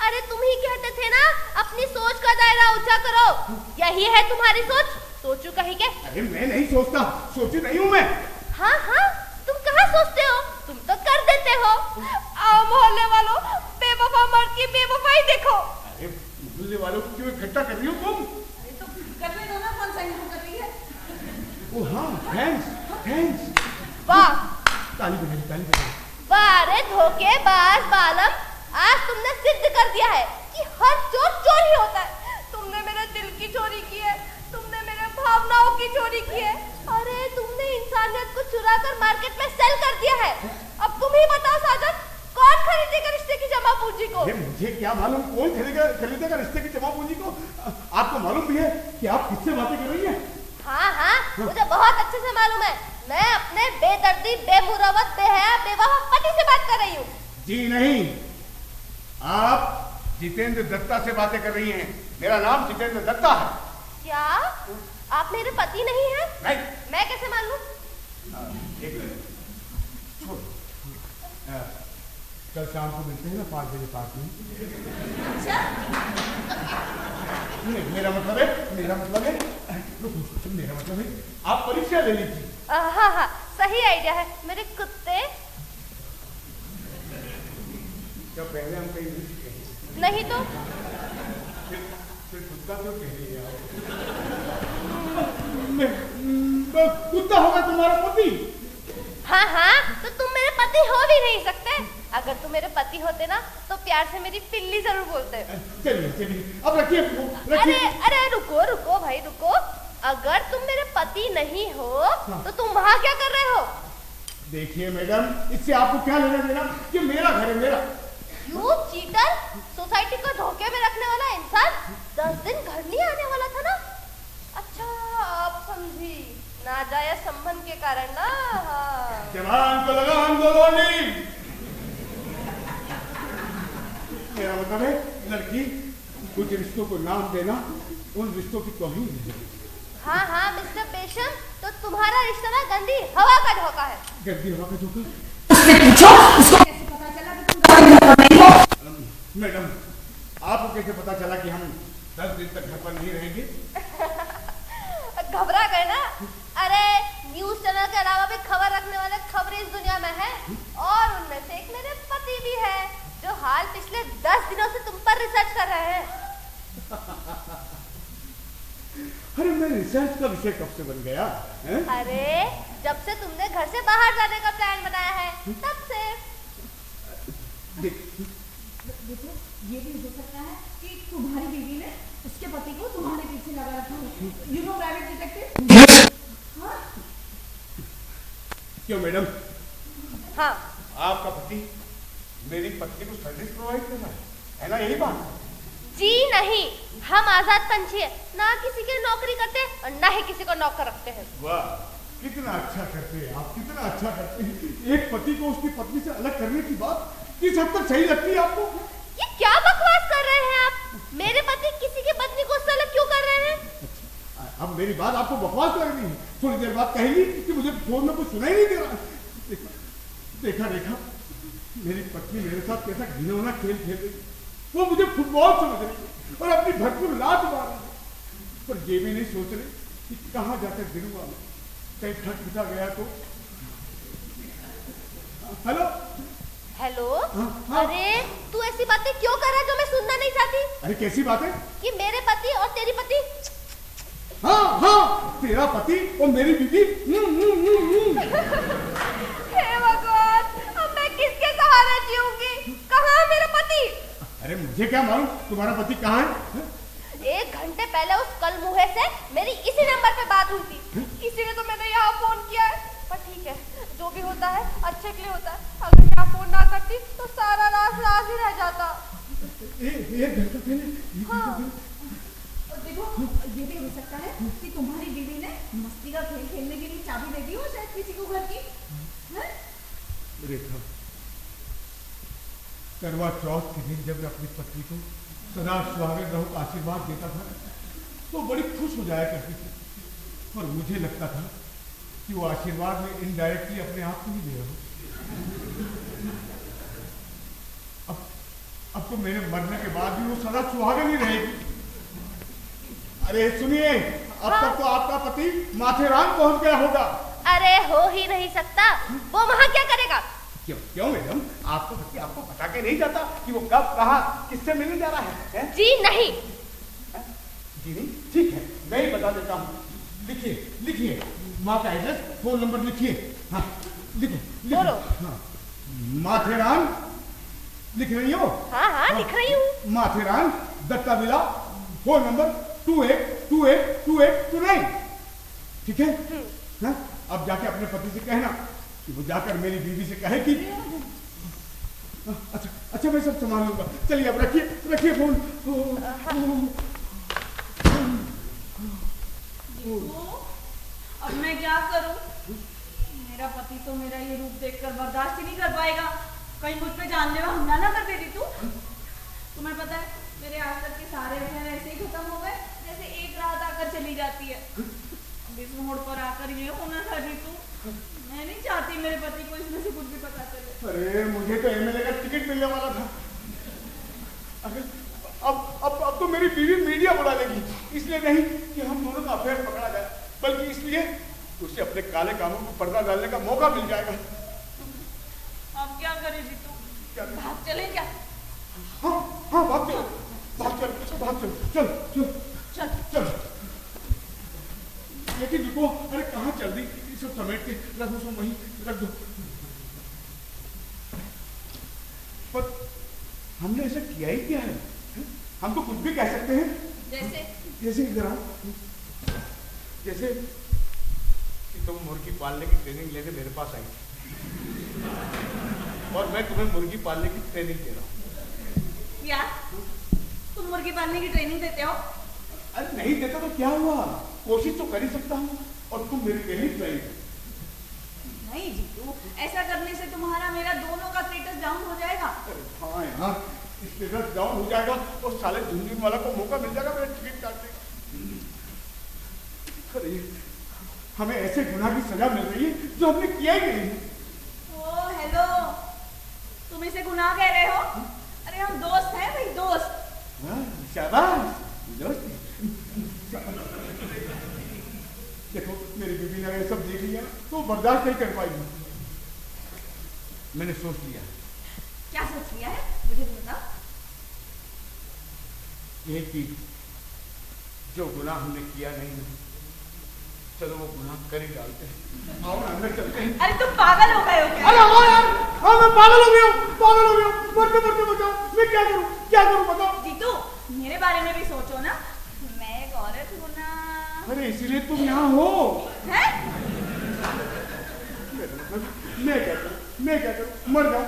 अरे तुम ही कहते थे ना अपनी सोच का दायरा ऊंचा करो, यही है तुम्हारी सोच। सोचू कहीं के? अरे मैं नहीं सोचता, सोची नहीं हूँ मैं। हाँ हाँ, तुम कहाँ सोचते हो, तुम तो कर देते हो। आओ मोहल्ले वालों, बेवफा मर्द की बेवफाई देखो। अरे मोहल्ले वालों को क्यों इकट्ठा कर रही हो तुम? अरे तो करने दो ना, कौन सा हिंदू कर रही है? ओ हाँ, थैंक्स। वाह ताली बजाई। वाह रे धोखेबाज बालम, आज तुमने सिद्ध कर दिया है कि हर चोर चोर ही होता है। तुमने मेरे दिल की चोरी की है, तुमने मेरे भावनाओं की चोरी की है। अरे तुमने इंसानियत को चुरा कर मार्केट में सेल कर दिया है। अब तुम ही बताओ साजन, कौन खरीदेगा रिश्ते की जमा पूंजी को? मुझे क्या मालूम कौन खरीदेगा रिश्ते की जमा पूंजी को? आपको मालूम भी है कि आप किससे बातें कर रही हैं? हाँ हाँ, मुझे बहुत अच्छे से मालूम है। मैं अपने बेदर्दी, बेमुरवत, बेहया, बेवफा पति से बात कर रही हूँ। जी नहीं, आप जितेंद्र दत्ता से बातें कर रही हैं। मेरा नाम जितेंद्र दत्ता है। क्या आप मेरे पति नहीं हैं? नहीं। मैं कैसे मालूम? एक मिनट, कल शाम को मिलते हैं ना 5 बजे पार्क में। मेरा मतलब है आप परीक्षा ले लीजिए। हाँ हाँ, सही आइडिया है मेरे कुत्ते। क्या पहले हम कहीं नहीं नहीं तो फिर कुत्ता क्यों कह रही है आप? कुत्ता होगा तुम्हारा पति? हाँ हाँ, तो तुम मेरे पति हो भी नहीं सकते। अगर तुम मेरे पति होते ना तो प्यार से मेरी पिल्ली जरूर बोलते। चलिए अब रखिए। अरे रुको रुको भाई रुको। अगर तुम मेरे पति नहीं हो तो तुम वहाँ क्या कर रहे हो? देखिए मैडम, इससे आपको क्या लेना देना? कि मेरा घर है, मेरा। यू चीटर, सोसाइटी को धोखे में रखने वाला इंसान 10 दिन घर नहीं आने वाला था ना? अच्छा, आप समझी, नाजायज संबंध के कारण ना। हाँ। जवान को लगाम दो लोनी। मेरा मतलब है लड़की, कुछ रिश्तों को नाम देना उन रिश्तों की तौहीन है। हाँ हाँ मिस्टर बेशम, तो तुम्हारा रिश्ता ना गंदी हवा का झोंका है। गंदी हवा का झोंका? उससे पूछो उसको कैसे पता चला कि तुम घर पर नहीं हो? मैडम, आपको कैसे पता चला कि हम 10 दिन तक घर पर नहीं रहेंगे? घबरा गए ना? अरे न्यूज चैनल के अलावा भी खबर रखने वाले खबरें इस दुनिया में हैं, और उनमें से एक मेरे पति भी है जो हाल पिछले 10 दिनों से तुम पर रिसर्च कर रहे हैं। अरे मैं रिसर्च का विषय कब से बन गया है? अरे जब से तुमने घर से बाहर जाने का प्लान बनाया है तब से। देखो, ये भी हो सकता है कि तुम्हारी बीवी ने उसके पति को तुम्हारे पीछे लगा रखा हो। You know private detective. हाँ? क्यों मैडम? हाँ। आपका पति मेरी पत्नी को सर्विस प्रोवाइड कर रहा है ना? यही बात? जी नहीं, हम आजाद पंछी है, ना किसी की नौकरी करते और ना ही किसी को नौकर रखते हैं। वाह, कितना अच्छा करते हैं आप, कितना अच्छा करते हैं। एक पति को उसकी पत्नी से अलग करने की बात किस हद तक सही लगती है आपको? ये क्या बकवास कर रहे हैं आप? मेरे पति किसी की पत्नी को उससे अलग क्यों कर रहे हैं? अब मेरी बात आपको बकवास लग रही है? थोड़ी देर बाद कहेंगी कि मुझे फोन में कुछ सुनाई नहीं दे रहा। देखा मेरी पत्नी मेरे साथ कैसा घिनौना खेल खेल रही। वो मुझे फुटबॉल समझ रही है और अपनी भरपूर लात मार रही है, पर ये भी नहीं सोच रही कि कहाँ जाकर गिरूंगा, कहीं ठग पिटा गया तो। Hello hello. हाँ। अरे तू ऐसी बातें क्यों कर रहा है जो मैं सुनना नहीं चाहती? अरे कैसी बात है? कि मेरे पति और तेरी पति। हाँ, तेरा पति और मेरी बीवी। हे भगवान, अब मैं किसके सहारे जीऊंगी? कहाँ है मेरा पति? अरे मुझे क्या मालूम तुम्हारा पति कहाँ है? 1 घंटे पहले उस कलमुहे से मेरी इसी नंबर पे बात हुई थी, इसीलिए तो मैंने यहाँ फोन किया है। पर ठीक है, जो भी होता है अच्छे के लिए होता है। अगर यहाँ फोन ना करती तो सारा राज ही रह जाता। 1 घंटा पहले? हाँ। और देखो, ये भी हो सकता है कि तुम्हारी बीवी ने मस्ती का खेल खेलने के लिए चाबी दे दी हो शायद किसी को घर की। है? रेखा, करवा चौथ के दिन जब मैं अपनी पत्नी को सदा सुहागन रहो का आशीर्वाद देता था तो बड़ी खुश हो जाया करती थी, और मुझे लगता था कि वो आशीर्वाद में इनडायरेक्टली अपने आप को ही दे रहा हूं। अब तो मेरे मरने के बाद भी वो सदा सुहागन ही रहेगी। अरे सुनिए, अब तक तो आपका पति माथेरान पहुंच गया होगा। अरे हो ही नहीं सकता, वो वहाँ क्या करेगा? क्यों मैडम, आपको पति आपको बता के नहीं जाता कि वो कब कहाँ किससे मिलने जा रहा है? जी नहीं। जी नहीं? ठीक है, मैं ही बता देता हूँ। लिखिए माँ का एड्रेस, फोन नंबर लिखिए। हाँ लिखो। बोलो। हाँ, माथेरान लिख रही हो? हाँ लिख रही हूँ। Matheran, Datta villa, phone number 28282829। ठीक है? हाँ, अब जाके अपने पति से कहना कि वो जाकर मेरी बीवी से कहे कि अच्छा अच्छा मैं सब संभाल लूंगा। चलिए अब रखिए फोन। अब मैं क्या करूं? मेरा पति तो मेरा ये रूप देखकर बर्दाश्त ही नहीं कर पाएगा। कहीं मुझ पे जानलेवा हमला ना कर दे दी तू। तुम्हें पता है मेरे आज तक के सारे अफेयर ऐसे ही खत्म हो गए जैसे एक रात आकर चली जाती है। अब इस मोड़ पर आकर ये होना था जीतू। मैं नहीं चाहती मेरे पति को इसमें से कुछ भी पता चले। अरे मुझे तो एमएलए का टिकट मिलने वाला था। अब तो मेरी बीवी मीडिया बुला लेगी, इसलिए नहीं कि हम दोनों का अफेयर पकड़ा जाए, बल्कि इसलिए उसे अपने काले कामों को पर्दा डालने का मौका मिल जाएगा। अब क्या करे जीतू? क्या करें? भाग चले क्या? हाँ भाग चल चल। लेकिन रुको, अरे कहाँ चल दी? सब समेट के रखो, सब वहीं रख दो। पर हमने ऐसा किया ही क्या है? हम तो कुछ भी कह सकते हैं। जैसे इधर आओ, जैसे कि तुम मुर्गी पालने की ट्रेनिंग लेने मेरे पास आई और मैं तुम्हें मुर्गी पालने की ट्रेनिंग दे रहा हूँ। क्या तुम मुर्गी पालने की ट्रेनिंग देते हो? अरे नहीं देता तो क्या हुआ, कोशिश तो कर ही सकता हूँ और तुम मेरी ट्रेनिंग करेगी। नहीं जीतू, ऐसा करने से तुम्हारा मेरा दोनों का स्टेटस डाउन हो जाएगा। हाँ यार, स्टेटस डाउन हो जाएगा और साले झुंझुन वाला को मौका मिल जाएगा मेरा टिकट काटने। अरे हमें ऐसे गुनाह की सजा मिल रही है जो हमने किया ही नहीं। ओ हेलो, तुम इसे गुनाह कह रहे हो? अरे हम दोस्त हैं भाई, दोस्त। शाबाश दोस्त। देखो मेरी बीवी ने ये सब देख लिया तो बर्दाश्त नहीं कर पाएगी। मैंने सोच लिया। क्या सोच लिया है? मुझे बताओ। ये कि जो गुनाह हमने किया नहीं, चलो वो गुनाह कर ही डालते हैं। आओ ना अंदर चलते हैं। अरे तुम पागल हो गए हो क्या? अरे हाँ यार, हाँ मैं पागल हो गया हूँ। मरते बचाओ। मैं क्या करूँ बताओ। जीतू, मेरे बारे में भी सोचो ना, मैं एक औरत हूँ ना। अरे इसीलिए तुम यहाँ हो। हैं? मैं क्या करूँ? मर जाओ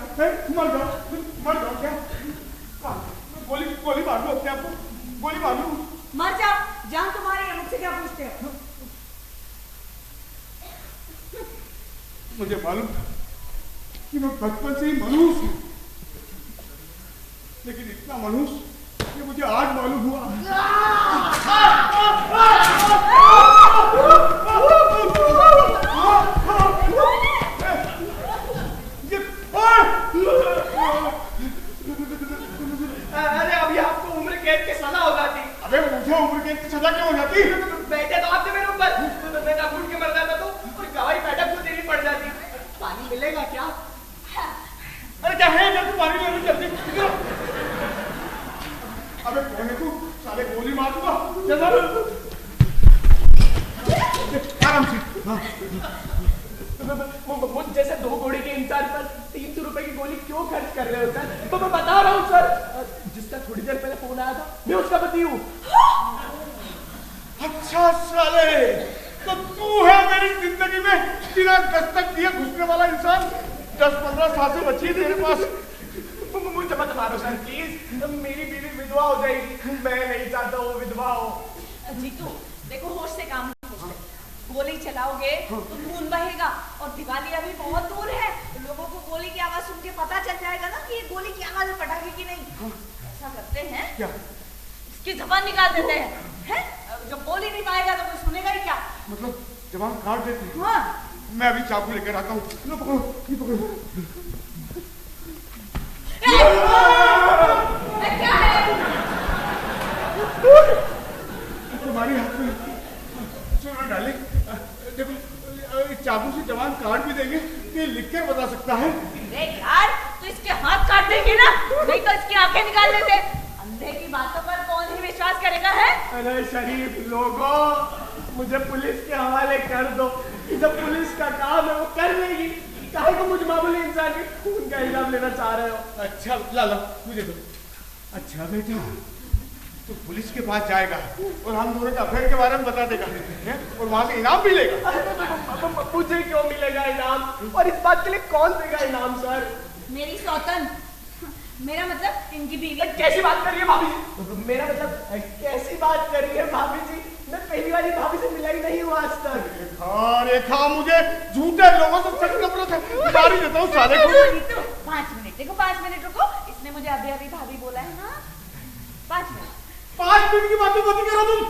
क्या? गोली मार लो अपने आप को, गोली मार लो। मर जाओ, जान तुम्हारी है, मुझसे क्या पूछते हो? मुझे मालूम था कि मैं बचपन से ही मनहूस हूँ, लेकिन इतना मनहूस कि मुझे आज मालूम हुआ। अरे अभी आपको उम्र कैद की सजा हो जाती। अबे मुझे उम्र कैद की सजा क्यों हो जाती? बैठे तो आपने मेरे ऊपर, मैं ना घुट के मर जाता तो और गवाही पैटर्न को देनी पड़ जाती। पानी मिलेगा क्या? अरे क्या है जब पानी लेने चलती? अबे कौन है तू? साले गोली मार दूंगा। आराम से। हाँ। मुझ जैसे 2 घोड़े के इंसान पर 300 रुपए की गोली क्यों खर्च कर रहे हो सर? तो मैं बता रहा हूँ सर, जिसका थोड़ी देर पहले फोन आया था मैं उसका पति हूँ। अच्छा साले, तो तू है मेरी जिंदगी में बिना दस्तक दिए घुसने वाला इंसान। 10-15 साल से बची है तेरे पास। मुझे मत मारो सर प्लीज, मेरी बीवी विधवा हो जाएगी। मैं नहीं चाहता वो विधवा हो। जीतू देखो, होश से काम लो। गोली चलाओगे तो खून बहेगा और दिवाली अभी बहुत दूर है। लोगों को गोली की आवाज सुन के पता चल जाएगा ना कि ये गोली की आवाज है, पटाखे की नहीं। ऐसा करते हैं क्या? इसकी जबान निकाल देते हैं। जब बोल ही नहीं पाएगा तो कोई सुनेगा ही क्या? मतलब जबान काट देते हैं? हाँ। मैं अभी चाकू लेकर आता हूँ। लो पकड़ो, ये पकड़ो। क्या है? तुम्हारी हाथ में सुनो डार्लिंग, देखो चाकू से जवान काट भी देंगे तो ये लिख कर बता सकता है। अरे यार, तो इसके हाथ काट देंगे ना, नहीं तो इसकी आंखें निकाल देते। अंधे की बातों पर कौन ही विश्वास करेगा है? अरे शरीफ लोगों, मुझे पुलिस के हवाले कर दो। जब पुलिस का काम है वो कर लेगी। काहे को मुझ मामूली इंसान के खून का इल्जाम लेना चाह रहे हो? अच्छा ला मुझे दो। अच्छा बेटा, तो पुलिस के पास जाएगा और हम दोनों के अफेयर के बारे में बता देगा है? और वहां से इनाम भी लेगा। मुझे क्यों मिलेगा इनाम और इस बात के लिए कौन देगा इनाम सर? मेरी सौतन, मेरा मतलब इनकी बीवी। कैसी बात कर रही है भाभी जी? मेरा मतलब कैसी बात कर रही है भाभी जी? मैं पहली वाली भाभी से मिला ही नहीं हूँ आज तक। रेखा मुझे झूठे लोगों से सच नफरत है। मारी देता हूँ साले को। 5 मिनट देखो, 5 मिनट रुको। इसने मुझे अभी अभी भाभी बोला है। हाँ 5 मिनट। 5 मिनट की बातें मत करो तुम।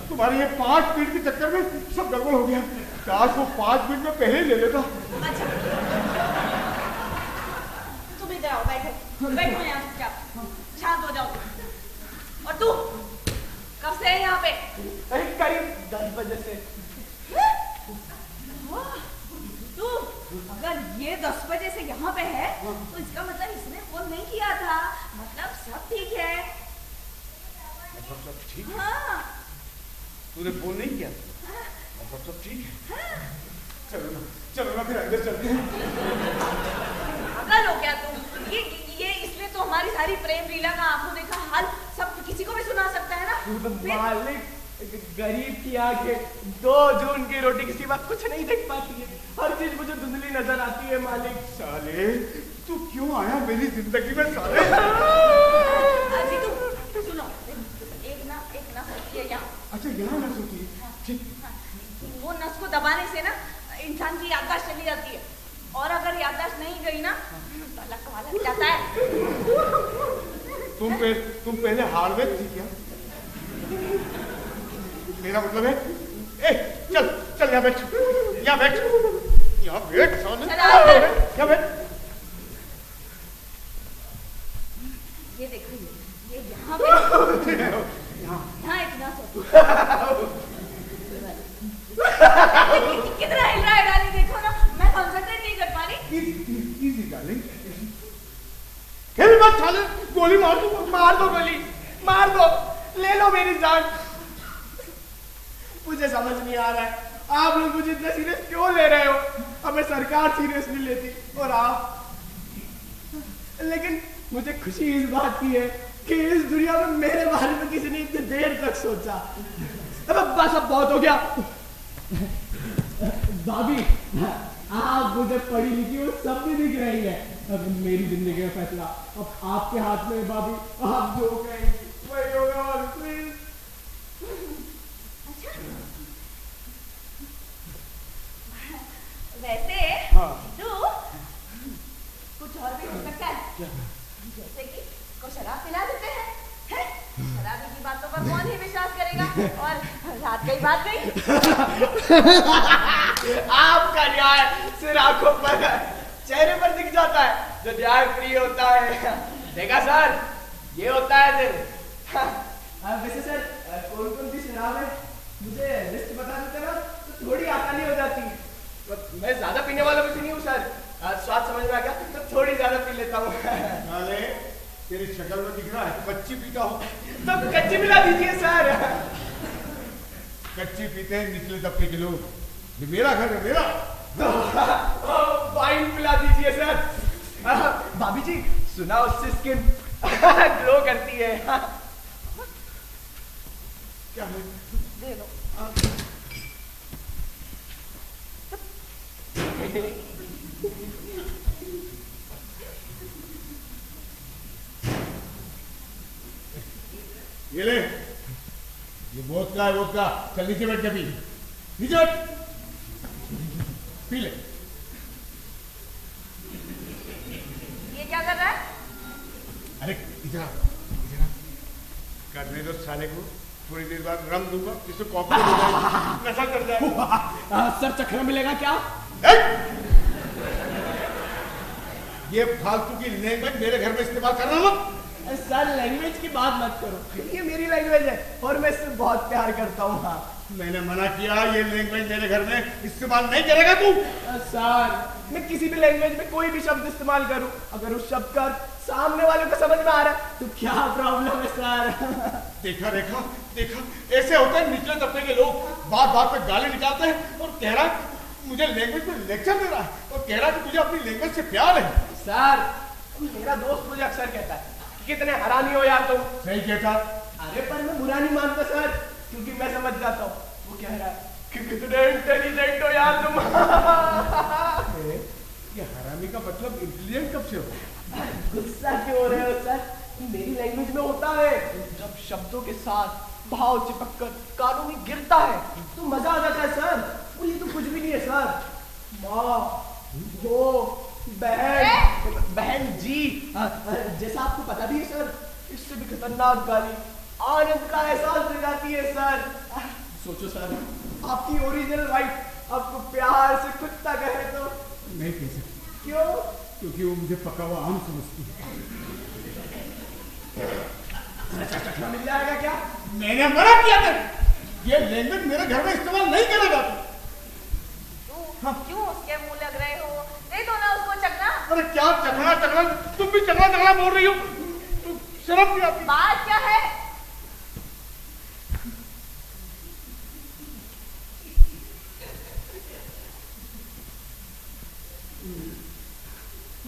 तुम्हारे ये 5 मिनट के चक्कर में सब गड़बड़ हो गया। काश वो 5 मिनट में पहले ले लेता। अच्छा तुम इधर आओ, बैठो बैठो यहाँ चुपचाप, शांत हो जाओ। और तू कब से है यहाँ पे? करीब 10 बजे से। तू अगर ये 10 बजे से यहाँ पे है तो इसका मतलब इसने फोन नहीं किया था, मतलब सब ठीक है। मतलब सब ठीक है? हाँ तूने फोन नहीं किया? मतलब सब ठीक है? चलो ना फिर अंदर चलते हैं। पागल हो क्या तुम? ये इसलिए तो हमारी सारी प्रेम लीला का आंखों देखा हाल सब किसी को भी सुना सकता है ना। मालिक गरीब की आंखें 2 जून की रोटी के सिवा कुछ नहीं देख पाती है। हर चीज मुझे धुंधली नजर आती है मालिक। साले तू क्यों आया मेरी जिंदगी में साले? अजी तुम सुनो, एक ना ये यहाँ। अच्छा यहाँ नस होती है? ठीक। वो नस को दबाने से ना इंसान की याददाश्त चली जाती है, और अगर याददाश्त नहीं गई ना तो अलग का अलग जाता है। तुम पहले हार्डवेयर थी क्या? मेरा मतलब है ए चल यहाँ बैठ साले, यहाँ बैठ। ये देखो ये यहाँ पे यहाँ एक नस होती है। कितना हिल रहा है डाली, देखो ना, मैं कंसंट्रेट नहीं कर पा रही। इजी डार्लिंग, हिल मत साले, गोली मार दो गोली, मार दो, ले लो मेरी जान। मुझे समझ नहीं आ रहा है आप लोग मुझे इतना सीरियस क्यों ले रहे हो? हमें सरकार सीरियस नहीं लेती और आप। लेकिन मुझे खुशी इस बात की है कि इस दुनिया में मेरे बारे में किसी ने इतनी देर तक सोचा। अब बस अब बहुत हो गया। भाभी आप मुझे पढ़ी लिखी वो सब भी दिख रही है। अब मेरी जिंदगी का फैसला अब आपके हाथ में है भाभी, आप जो कहेंगे वही होगा। प्लीज। वैसे हाँ। तू कुछ और भी हो सकता है, जैसे कि को शराब पिला देते हैं, हैं? शराबी की बातों पर कौन ही विश्वास करेगा? और रात गई बात गई। आपका न्याय सिर आंखों पर चेहरे पर दिख जाता है। जो न्याय प्रिय होता है, देखा सर, ये होता है दिल। वैसे सर कौन कौन सी शराब है मुझे लिस्ट बता देते ना तो थोड़ी आसानी हो जाती। मैं ज्यादा पीने वाला भी नहीं हूँ सर, स्वाद समझ में आ गया तो थोड़ी ज्यादा पी लेता हूँ। तेरी शक्ल में दिख रहा है कच्ची पीता हो, तो कच्ची पिला दीजिए सर। कच्ची पीते हैं निचले तबके के लोग, ये मेरा घर है मेरा। तो वाइन पिला दीजिए सर। भाभी जी सुना उससे स्किन ग्लो करती है। क्या है? दे लो। ये ले, ये वोदका है वोदका। चल नीचे बैठ के पी, नीचे बैठ, पी ले। ये क्या कर रहा है? अरे इधर करने दो साले को, थोड़ी देर बाद रम दूंगा जिससे कॉफी हो जाएगी, नशा कर जाएगा। सर चखना मिलेगा क्या? ये फालतू की लैंग्वेज मेरे घर में इस्तेमाल करना मत। सर लैंग्वेज की बात मत करो, ये मेरी लैंग्वेज है और मैं इससे बहुत प्यार करता हूँ। मैंने मना किया, ये लैंग्वेज मेरे घर में इस्तेमाल नहीं करेगा तू। सर मैं किसी भी लैंग्वेज में कोई भी शब्द इस्तेमाल करूं, अगर उस शब्द का सामने वाले को समझ में आ रहा है तो क्या प्रॉब्लम है सर? देखा रेखा, देखा ऐसे होते हैं निचले तबके के लोग, बात बात पे गाली निकालते हैं और कह रहा है मुझे लैंग्वेज में लेक्चर दे रहा है और कह रहा है कि तुझे अपनी लैंग्वेज से प्यार है। सर मेरा दोस्त मुझे अक्सर कहता है कितने हरामी हो यार तुम। सही कहता। अरे पर मैं बुरा नहीं मानता सर, क्योंकि मैं समझ जाता हूँ वो कह रहा है कि कितने इंटेलिजेंट हो यार तुम। ये हरामी का मतलब इंटेलिजेंट कब से हो? गुस्सा क्यों हो रहे हो सर? मेरी लैंग्वेज में होता है, जब शब्दों के साथ भाव चिपक कर कानों में गिरता है तो मजा आ जाता है सर। और ये तो कुछ भी नहीं है सर। माँ, वो, बहन जी, जैसा आपको पता भी है सर, इससे भी खतरनाक गाली आनंद का एहसास दे जाती है सर। सोचो सर, आपकी ओरिजिनल वाइफ आपको प्यार से कुत्ता कहे तो नहीं कह सकती। क्यों? क्योंकि वो मुझे पका हुआ आम समझती है। चखना मिल जाएगा क्या? मैंने मना किया था, ये लैंग्वेज मेरे घर में इस्तेमाल नहीं करा जाता। क्यों उसके मुंह लग रहे हो? दे दो ना उसको चखना। अरे क्या चखना चखना, तुम भी चखना चखना बोल रही हो, तुम शर्म नहीं आती? बात क्या है?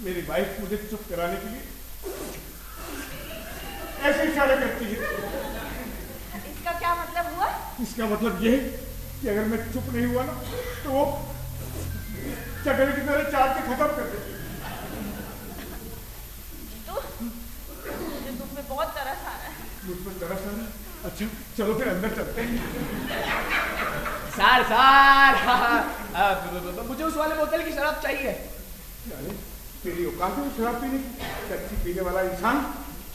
मेरी वाइफ मुझे चुप कराने के लिए ऐसे इशारे करती है। इसका क्या मतलब हुआ? इसका मतलब ये है कि अगर मैं चुप नहीं हुआ ना तो वो चकरे की तरह चाट के खत्म कर देती। तो मुझे तुम पे बहुत तरस आ रहा है। मुझ पर तरस आ रहा है? अच्छा चलो फिर अंदर चलते हैं। सर मुझे उस वाले बोतल की शराब चाहिए। अरे तेरी औकात है शराब पीने की? कच्ची पीने वाला इंसान।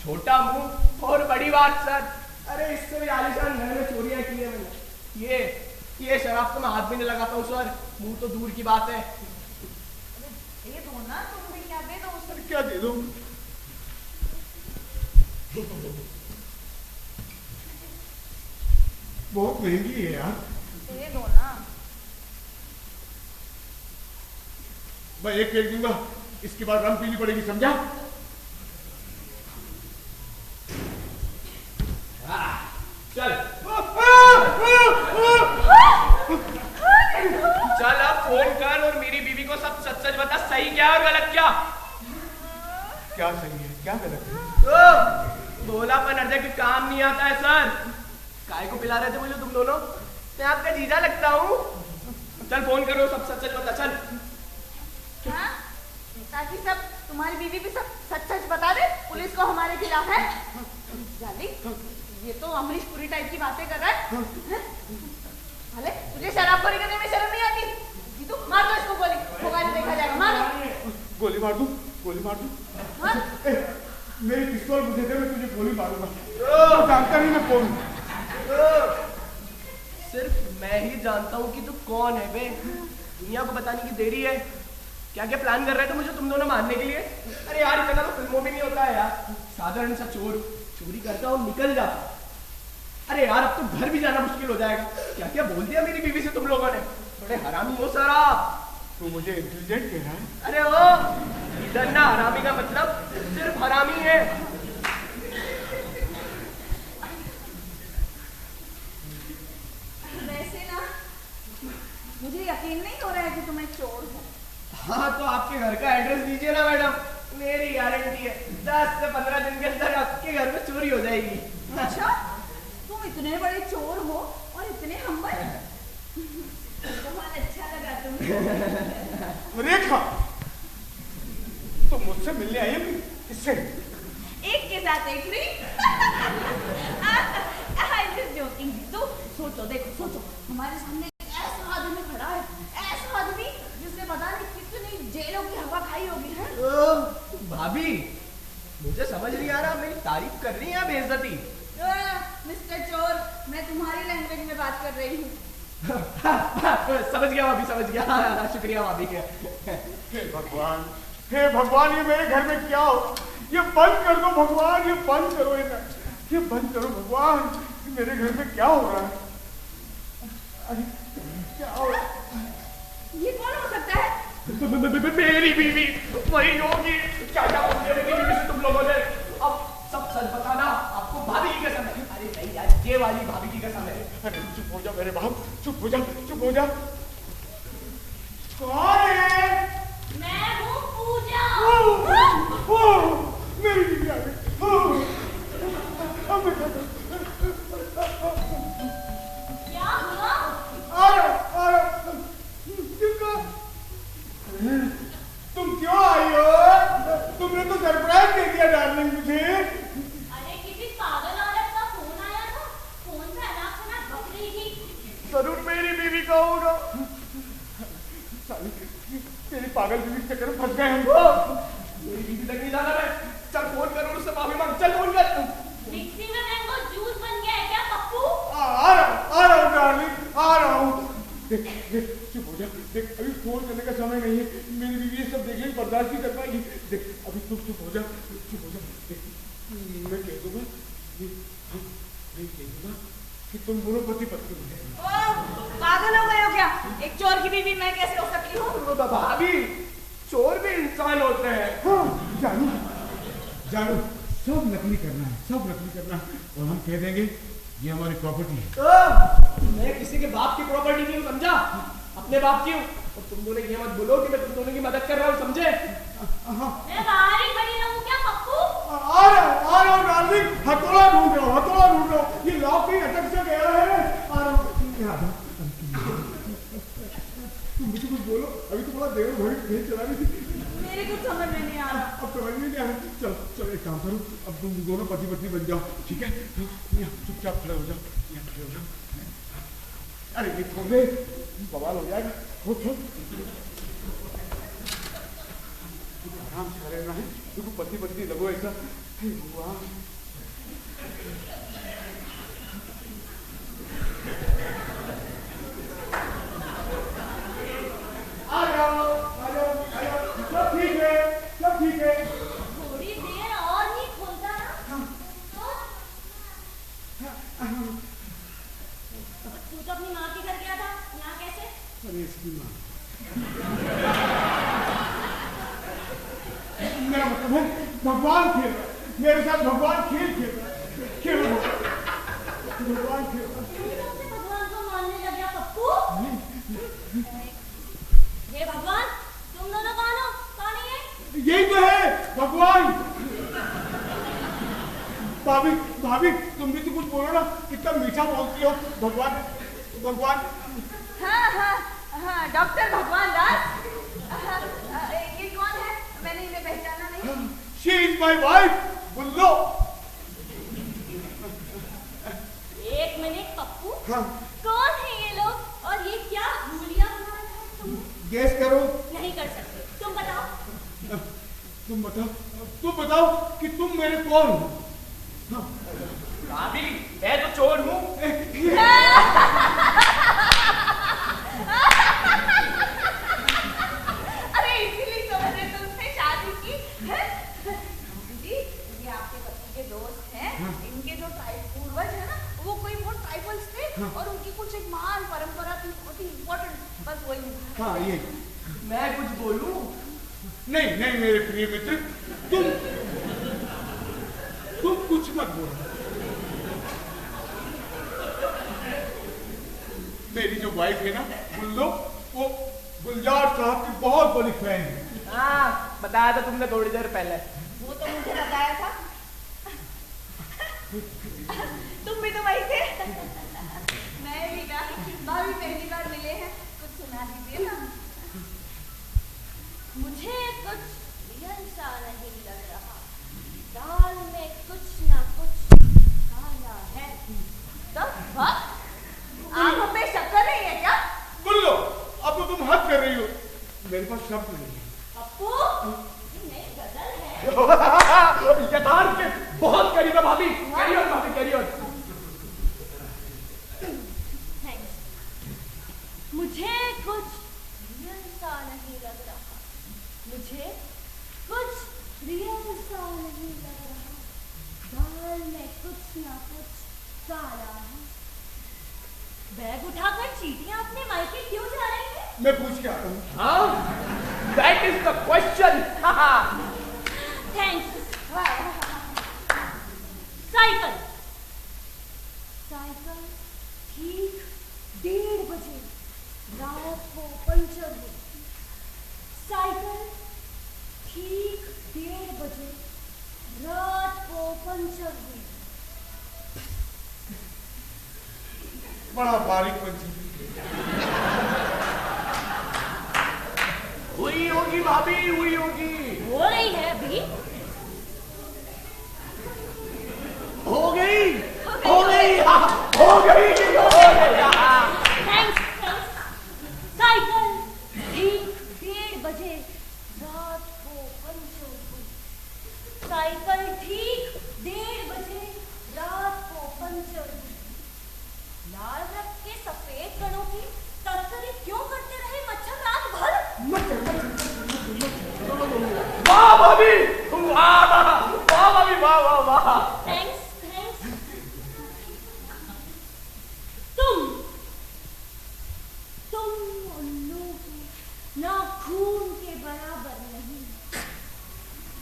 छोटा मुंह और बड़ी बात सर। अरे इससे भी आलीशान घर में चोरियां की है मैंने। ये शराब तो मैं हाथ भी नहीं लगाता हूँ सर, मुंह तो दूर की बात है। दे दो ना, तुम भी क्या दे दो उसको। क्या दे दो? बहुत महंगी है यार। दे दो ना। मैं एक फेंक दूंगा, इसके बाद रम पीनी पड़ेगी, समझा? चल चल अब फोन कर और मेरी बीवी को सब सच सच बता, सही क्या और गलत क्या? क्या सही है क्या गलत है? भोलापन हर जगह काम नहीं आता है सर। काय को पिला रहे थे मुझे तुम दोनों? मैं आपका जीजा लगता हूँ। चल फोन करो, सब सच सच बता। चल हाँ? ताकि सब तुम्हारी बीवी भी सब सच सच बता दे, पुलिस को हमारे खिलाफ है। जाली, ये तो अमरीश पुरी टाइप की बातें कर रहा है। अरे तुझे शराबखोरी करने में शर्म नहीं आती? जीतू मार दो इसको गोली, होगा देखा जाएगा। मारो। गोली मार दूं? गोली मार दूं? हाँ? मेरी पिस्तौल मुझे दे, मैं तुझे गोली मारूंगा। तो जानता नहीं मैं कौन हूँ। सिर्फ मैं ही जानता हूँ कि तू कौन है बे। दुनिया को बताने की देरी है। क्या क्या प्लान कर रहे थे मुझे तुम दोनों मारने के लिए? अरे यार इतना तो फिल्मों में नहीं होता है यार। साधारण सा चोर चोरी करता और निकल जाता। अरे यार अब तो घर भी जाना मुश्किल हो जाएगा। क्या क्या बोल दिया मेरी बीवी से तुम लोगों ने? बड़े हरामी हो सर आप। तू मुझे इंटेलिजेंट कह रहा है? अरे ओ इधर ना हरामी का मतलब सिर्फ हरामी है। वैसे ना मुझे यकीन नहीं हो रहा है कि तुम एक चोर हो। हाँ तो आपके घर का एड्रेस दीजिए ना मैडम, मेरी गारंटी है 10 से 15 दिन के अंदर आपके घर में चोरी हो जाएगी। अच्छा, तुम इतने बड़े चोर हो और इतने हम्बल। बहुत अच्छा लगा तुम्हें। रेखा, तुम मुझसे मिलने आई हो किससे? एक के साथ एक फ्री। जोकिंग। तो सोचो, देखो सोचो, हमारे सामने एक ऐसा आदमी खड़ा है, ऐसा आदमी जिसने पता नहीं कितनी जेलों की हवा खाई होगी है। भाभी मुझे समझ नहीं आ रहा, मेरी तारीफ कर रही हैं या बेइज्जती? मिस्टर चोर, मैं तुम्हारी लैंग्वेज में बात कर रही हूँ। समझ गया भाभी, समझ गया। शुक्रिया भाभी के। हे भगवान, ये मेरे घर में क्या हो? ये बंद कर दो भगवान, ये बंद करो, ये बंद करो भगवान। मेरे घर में क्या हो रहा है? अरे क्या हो? ये कौन हो सकता है? मेरी बीवी वही होगी। क्या क्या बोल दिया मेरी बीवी से तुम लोगों ने? अब सब सच बताना, आपको भाभी की कसम है। अरे नहीं यार, ये वाली भाभी की कसम है। अरे चुप हो जा मेरे बाप, चुप हो जा, चुप हो जा। कौन है? मैं हूँ पूजा। तेरी पागल बीवी के चक्कर में फंस गए हम। मेरी बीवी तक नहीं जाना मैं। चल फोन कर और उससे माफी मांग। चल फोन कर। मिक्सी में मैंगो जूस बन गया है क्या पप्पू? आ रहा हूँ डार्लिंग, आ रहा हूँ। देख देख चुप हो जा। देख अभी फोन करने का समय नहीं है। मेरी बीवी ये सब देखेगी, बर्दाश्त नहीं कर पाएगी। देख अभी तुम चुप हो जा, चुप हो जा। देख मैं कह दूंगा, मैं कह दूंगा कि तुम दोनों पति पत्नी हो। पागल हो गए हो क्या? एक चोर की बीवी मैं कैसे हो सकती हूँ? भाभी चोर भी इंसान होते हैं। हाँ जानू जानू, सब नकली करना है, सब नकली करना है। और हम कह देंगे ये हमारी प्रॉपर्टी है। मैं किसी के बाप की प्रॉपर्टी नहीं हूँ, समझा? अपने बाप की हूँ। और तुम दोनों ये मत बोलो कि मैं तुम दोनों की मदद कर रहा हूँ, समझे? मैं बाहर ही खड़ी रहूं क्या पप्पू? आ रहा हूँ डार्लिंग। हथौड़ा ढूंढ रहा हूँ। ये लॉक कहीं अटक से गया है। आ रहा हूँ। तुम मुझे कुछ बोलो, अभी तो बड़ा देर भरी भेज चला रही थी। मेरे कुछ समझ में नहीं आ रहा। अब समझ में नहीं आ रहा। चल चल एक काम करो, अब तुम दोनों पति पत्नी बन जाओ, ठीक है? यहाँ चुपचाप खड़े हो जाओ, यहाँ खड़े हो जाओ। अरे ये छोड़ दे, बवाल हो जाएगा। छोड़ आराम से खड़े रहना है। देखो पति पत्नी लगो ऐसा। हे भगवान। आ जाओ। सब ठीक है, सब ठीक है। थोड़ी देर और ही खोलता ना। तू तो अपनी माँ के घर गया था, यहाँ कैसे? अरे इसकी माँ, मेरा मतलब है भगवान खेल रहा है मेरे साथ। भगवान खेल रहा है। भगवान खेल रहा है। तू कब से भगवान को मानने लग गया पप्पू? ये भगवान, तुम दोनों कौन हो? कौन है ये? यही तो है भगवान। भाभी तुम भी तो कुछ बोलो ना, कितना मीठा बोलती हो। भगवान। हाँ, डॉक्टर भगवान दास। ये कौन है? मैंने इन्हें पहचाना नहीं। She is my wife, Bullo. एक मिनट पप्पू, हाँ। कौन है ये लोग और ये क्या हुलिया बना रहा है तुम? गेस करो। नहीं कर सकते, तुम बताओ। तुम बताओ कि तुम मेरे कौन हो? भाभी मैं तो चोर हूँ। अरे इसीलिए तो मैंने तुमसे शादी की है। जी, ये आपके पति के दोस्त हैं। इनके जो पूर्वज है ना, वो कोई बहुत ट्राइबल्स थे और उनकी कुछ एक महान परंपरा थी, बहुत ही इम्पोर्टेंट। बस वही। हाँ ये मैं कुछ बोलूं? नहीं मेरे प्रिय मित्र, तुम कुछ मत बोलो। मेरी जो वाइफ है ना बुल्लो, वो गुलजार साहब की बहुत बड़ी फैन है। हाँ बताया था तुमने थोड़ी देर पहले। वो तो मुझे बताया था। तुम भी तो वही थे। मैं भी ना, भाभी पहली बार मिले हैं, कुछ सुना दीजिए ना। मुझे कुछ रियल सा नहीं लग रहा, दाल में कुछ ना कुछ काला है। तो आंखों पे शक्कर नहीं है क्या? बुल्लो, अब तो तुम हद कर रही हो। मेरे पास शब्द नहीं है। पप्पू, ये नई गजल है। यथार्थ के बहुत करीब है भाभी। Carry on. मुझे कुछ रियल सा नहीं लग रहा, मुझे कुछ रियल सा नहीं लग रहा, दाल में कुछ ना कुछ काला है। बैग उठाकर चीटियां अपने मायके क्यों जा रही है? मैं पूछ के आता हूँ। हाँ that is the question. Thanks. Cycle ठीक 1:30 बजे रात को पंचर हुई। साइकिल ठीक 1:30 बजे रात को पंचर हुई। बड़ा बारीक पंछी। हुई होगी भाभी, हुई होगी। हो रही है अभी। हो गई। थैंक्स। साइकिल ठीक 1:30 बजे रात को पंचर हुई। साइकिल ठीक 1:30 बजे रात को पंचर हुई। लाल रंग के सफेद कणों की तस्करी क्यों करते रहे मच्छर रात भर? वाह भाभी, वाह वाह भाभी, वाह वाह वाह। थैंक्स। तुम उल्लू के नाखून के बराबर नहीं।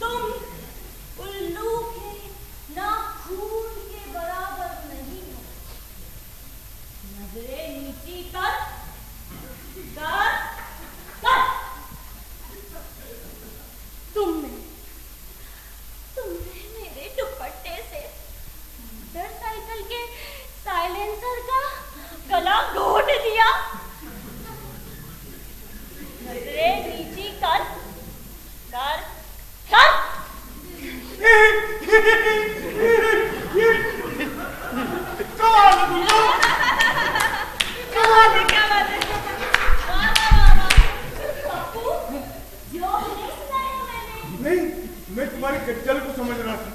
तुम उल्लू के नाखून के बराबर नहीं हो। नजरें नीची कर। तुमने मेरे दुपट्टे से मोटरसाइकिल के साइलेंसर का गला घोट दिया। नजरें नीची कर। क्या बात है। पप्पू, जोक नहीं सुनाया मैंने। नहीं, मैं तुम्हारी गज्जल को समझ रहा था।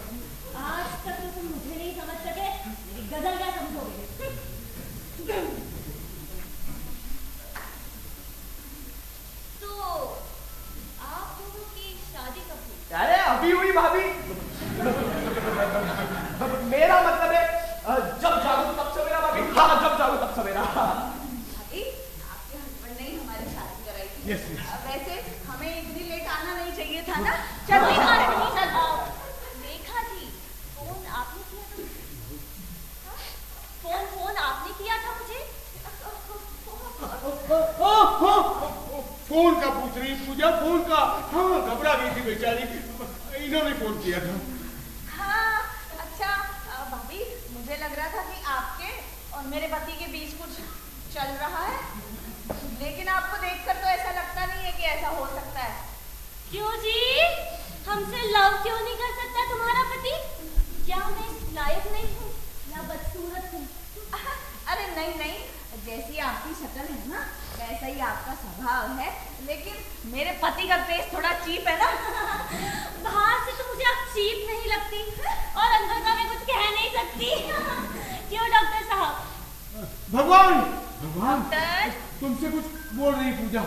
आज तक तो तुम मुझे नहीं समझ सके, मेरी गजल क्या समझोगे? तो आप दोनों की शादी कब हुई? अरे अभी हुई भाभी। मेरा मतलब है जब जागू तब सवेरा भाभी। हाँ, जब जागू तब सवेरा। भाभी, आपके हस्बैंड ने ही हमारी शादी कराई थी। Yes, yes. वैसे हमें इतनी लेट आना नहीं चाहिए था ना। चल देखा थी। फोन आपने किया था। फोन आपने किया था मुझे। फोन का पूछ रही पूजा, फोन का। हाँ, घबरा गई थी बेचारी, इन्होंने फोन किया था। हाँ, अच्छा भाभी, मुझे लग रहा था कि आपके और मेरे पति के बीच कुछ चल रहा है, लेकिन आपको देखकर तो ऐसा लगता नहीं है कि ऐसा हो सकता है। क्यों जी? हमसे लव क्यों नहीं कर सकता तुम्हारा पति? क्या मैं लायक नहीं हूँ या बदसूरत हूँ? अरे नहीं, जैसी आपकी शक्ल है ना वैसा ही आपका स्वभाव है, लेकिन मेरे पति का फेस थोड़ा चीप है ना। बाहर से तो मुझे आप चीप नहीं लगती और अंदर का मैं कुछ कह नहीं सकती। क्यों डॉक्टर साहब? भगवान डॉक्टर, तुमसे कुछ बोल रही पूजा।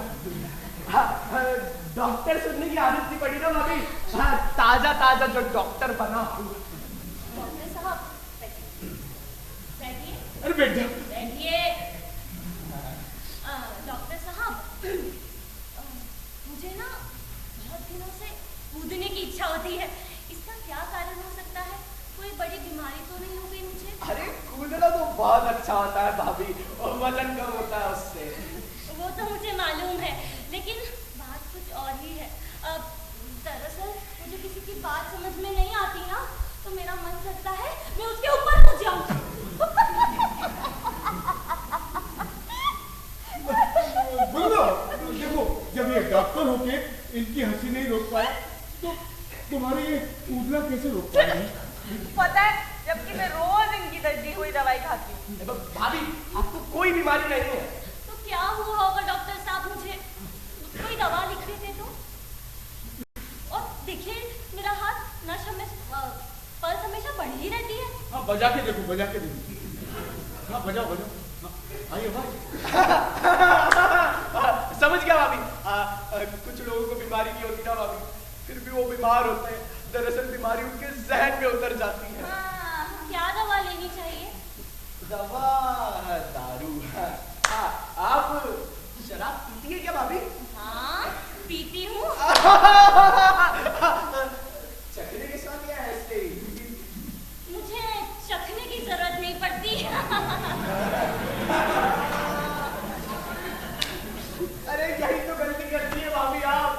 डॉक्टर सुनने की आदत नहीं पड़ी ना भाभी। हाँ, ताजा जो डॉक्टर बना। डॉक्टर साहब बैठिए। अरे बैठ जा। बैठिए। डॉक्टर साहब, मुझे ना बहुत दिनों से कूदने की इच्छा होती है। इसका क्या कारण हो सकता है? कोई बड़ी बीमारी तो नहीं हो गई मुझे? अरे कूदना तो बहुत अच्छा होता है भाभी, और वजन कम होता है उससे। वो तो मुझे मालूम है, लेकिन बात कुछ और ही है। दरअसल मुझे किसी की बात समझ में नहीं आती ना, तो मेरा मन करता है मैं उसके ऊपर कूद जाऊं। देखो, जब ये डॉक्टर होके इनकी हंसी नहीं रोक पाए, तो तुम्हारे ये कूदना कैसे रोक पाएंगे? पता है, जबकि मैं रोज इनकी दी हुई दवाई खाती हूँ। भाभी, आपको कोई बीमारी नहीं है। तो क्या हुआ होगा डॉक्टर साहब? मुझे कोई दवा लिख देते तो। और देखिए, मेरा हाथ नस पल्स हमेशा बढ़ी रहती है। हाँ, बजा के देखो। हाँ, बजाओ। आइए भाई। समझ गया भाभी। कुछ लोगों को बीमारी नहीं होती ना भाभी, फिर भी वो बीमार होते हैं। दरअसल बीमारी उनके जहन में उतर जाती है। हाँ, क्या दवा लेनी चाहिए? दवा दारू। हाँ, आप शराब पीती है क्या भाभी? हाँ, पीती हूँ। चखने के साथ या ऐसे ही? मुझे चखने की जरूरत नहीं पड़ती। अरे यही तो गलती करती है भाभी आप,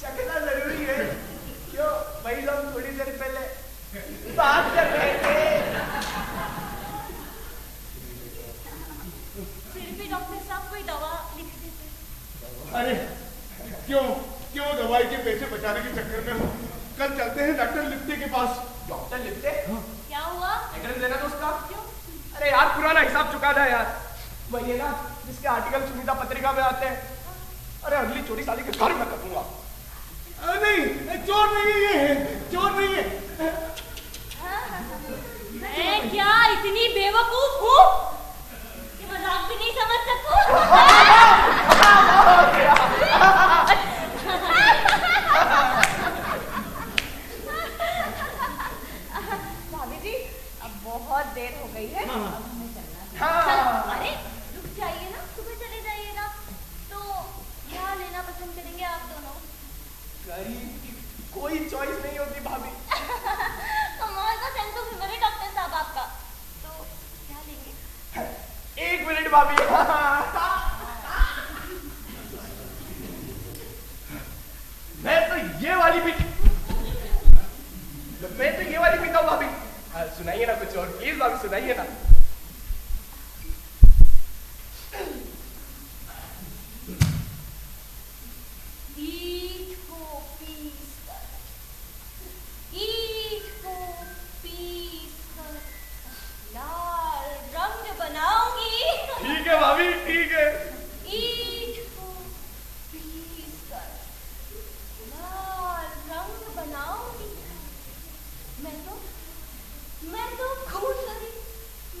चखना जरूरी है। क्यों, वही लोग थोड़ी देर पहले बात कर रहे थे। फिर भी डॉक्टर साहब कोई दवा लिख देते। अरे क्यों दवाई के पैसे बचाने के चक्कर में हो? कल चलते हैं डॉक्टर लिप्टे के पास। डॉक्टर लिखते? क्या हुआ? एड्रेस देना तो उसका। क्यों? अरे यार, पुराना हिसाब चुका था यार। वही है ना जिसके आर्टिकल सुनीता पत्रिका में आते हैं। अरे अगली चोरी साली के घर में करूंगा। नहीं, चोर नहीं है ये, चोर नहीं है। मैं क्या इतनी बेवकूफ हूँ कि मजाक भी नहीं समझ सकूं? भाभी जी अब बहुत देर हो गई है, अब हमें चलना हाँ। अरे रुक जाइए ना, सुबह चले जाइएगा। तो क्या लेना पसंद करेंगे आप दोनों? गरीब की कोई चॉइस नहीं होती भाभी। कमाल का सेंस ऑफ ह्यूमर है डॉक्टर साहब आपका। तो क्या लेंगे? एक मिनट भाभी। मैं तो ये वाली पीता हूँ भाभी। सुनाइए ना कुछ और प्लीज भाभी, सुनाइए ना। ईंट को पीस कर लाल रंग बनाऊंगी। ठीक है भाभी, ठीक है। ईंट को पीस कर लाल रंग बनाऊंगी। मैं तो खून भरी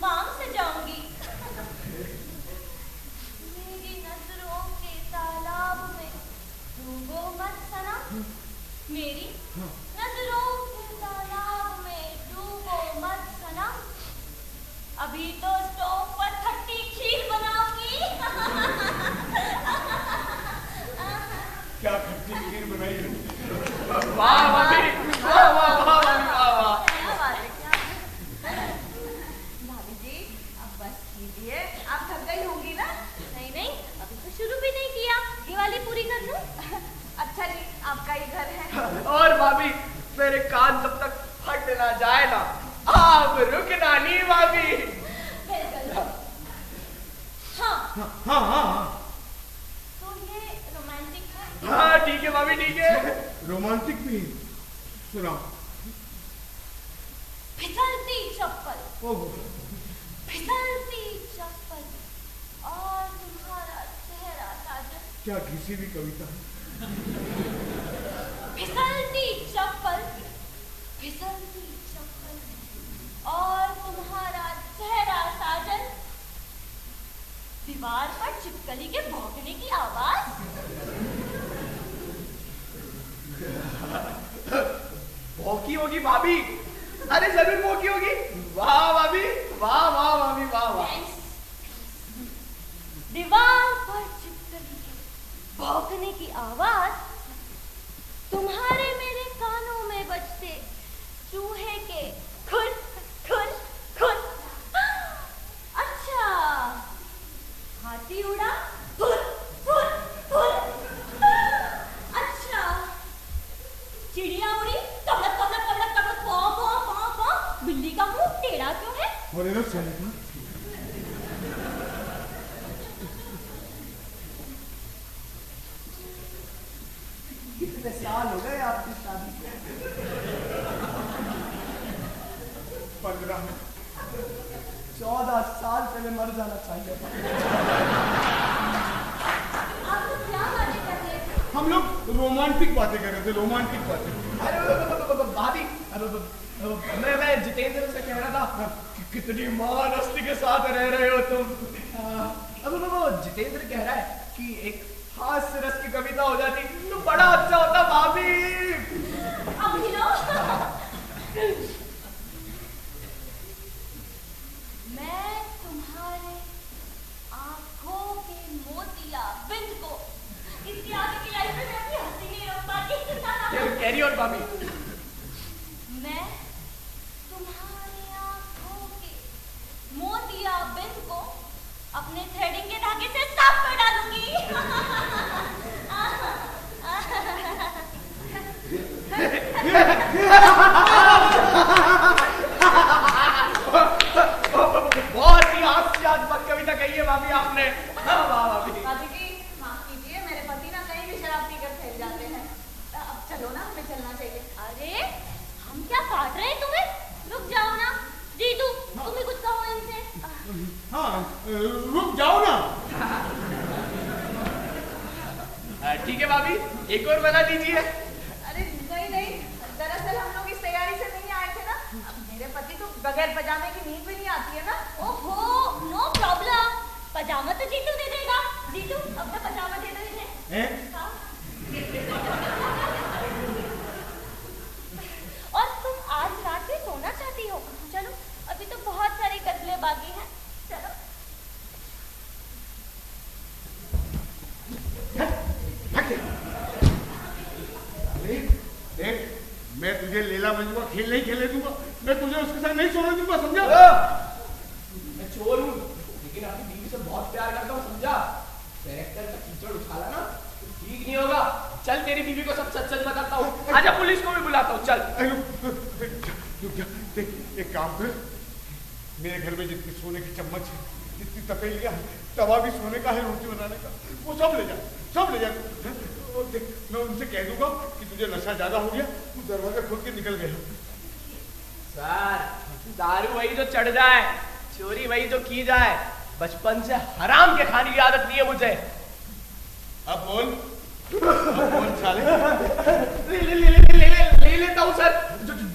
मांग से जाऊंगी। मेरी नजरों के तालाब में डूबो मत सनम। मेरी नजरों के तालाब में डूबो मत सनम। अभी तो स्टोव पर खट्टी खीर बनाऊंगी। क्या खट्टी खीर बनाई है? वाह भाभी, वाह वाह वाह भाभी, वाह वाह। क्या बात है, क्या भाभी जी अब बस कीजिए, आप थक गई होंगी ना। नहीं अभी तो शुरू भी नहीं किया, दिवाली पूरी कर लूं। अच्छा जी, आपका ही घर है। और भाभी मेरे कान जब तक फट ना जाए ना, आप रुकना नहीं भाभी। बिल्कुल। हाँ हाँ। तो ये रोमांटिक है। हाँ ठीक है भाभी, ठीक है। रोमांटिक भी सुनाओ। फिसलती चप्पल ओह, फिसलती चप्पल और तुम्हारा चेहरा साजन। क्या घिसी हुई कविता है। फिसलती चप्पल और तुम्हारा चेहरा साजन। दीवार पर छिपकली के भौंकने की आवाज। भौंकी होगी भाभी, अरे जरूर भौंकी होगी। वाह भाभी, वाह वाह भाभी, वाह वाह। दीवार पर छिपकली के भौंकने की आवाज तुम्हारे मेरे कानों में बजते चूहे के खुर खुर खुर। अच्छा, हाथी उड़ा खुर खुर खुर। अच्छा, चिड़िया उड़ी तबलक तबलक तबलक तबलक पौ पौ पौ पौ। बिल्ली का मुंह टेढ़ा क्यों है? और इधर चलेगा। कितने साल हो गए आपकी शादी को? 15। 14 साल पहले मर जाना चाहिए था। आप लोग क्या बातें कर रहे थे? हम लोग रोमांटिक बातें कर रहे थे, रोमांटिक बातें। अरे भाभी, मैं जितेंद्र से कह रहा था कि कितनी महान हस्ती के साथ रह रहे हो तुम। अब वो जितेंद्र कह रहा है कि एक हास्य रस की कविता हो जाती तो बड़ा अच्छा होता भाभी। मैं तुम्हारे आंखों के मोतिया बिंद को इसके आगे की लाइफ में मैं अपनी हंसी नहीं रोक पाती। कैरी ऑन भाभी। मैं तुम्हारे आंखों के मोतिया बिंद को अपने थ्रेडिंग के धागे से साफ कर डालूंगी। बहुत ही हास्यास्पद कविता कही है भाभी आपने। वाह भाभी। भाभी जी माफ कीजिए, मेरे पति ना कहीं भी शराब पीकर फैल जाते हैं। अब चलो ना, हमें चलना चाहिए। अरे हम क्या काट रहे हैं तुम्हें? रुक जाओ ना। जीतू तुम भी कुछ कहो इनसे। हाँ, रुक जाओ ना। ठीक है भाभी, एक और बना दीजिए। अरे नहीं नहीं, दरअसल हम लोग इस तैयारी से नहीं आए थे ना। अब मेरे पति को बगैर पजामे की नींद भी नहीं आती है ना। ओहो, नो प्रॉब्लम, पजामा तो जीतू दे देगा। जीतू अपना पजामा दे दो इन्हें। हाँ? और तुम आज रात में सोना चाहती हो? चलो, अभी तो बहुत सारी गजलें बाकी हैं। चलो। देख, मैं तुझे लैला मजनू खेल नहीं खेलने दूंगा, मैं तुझे उसके साथ नहीं सोने दूंगा, समझा? मैं चोर हूँ, लेकिन अपनी बीवी से बहुत प्यार करता हूँ, समझा? कैरेक्टर का कीचड़ उछाला ना तो ठीक नहीं होगा। चल तेरी बीवी को सब सच सच बताता हूँ। आजा, पुलिस को भी बुलाता हूँ। चल। देख, एक काम कर, मेरे घर में जितनी सोने की चम्मच है, जितनी तपेलियां है, तवा भी सोने का है रोटी बनाने का, वो सब ले जा, सब ले जा। देख, मैं उनसे कह दूंगा कि तुझे नशा ज्यादा हो गया, तू दरवाजा खोल के निकल गया। सर, दारू वही जो चढ़ जाए, चोरी वही जो की जाए। बचपन से हराम के खाने की आदत नहीं है मुझे। अब बोल साले। ले लेता हूँ सर,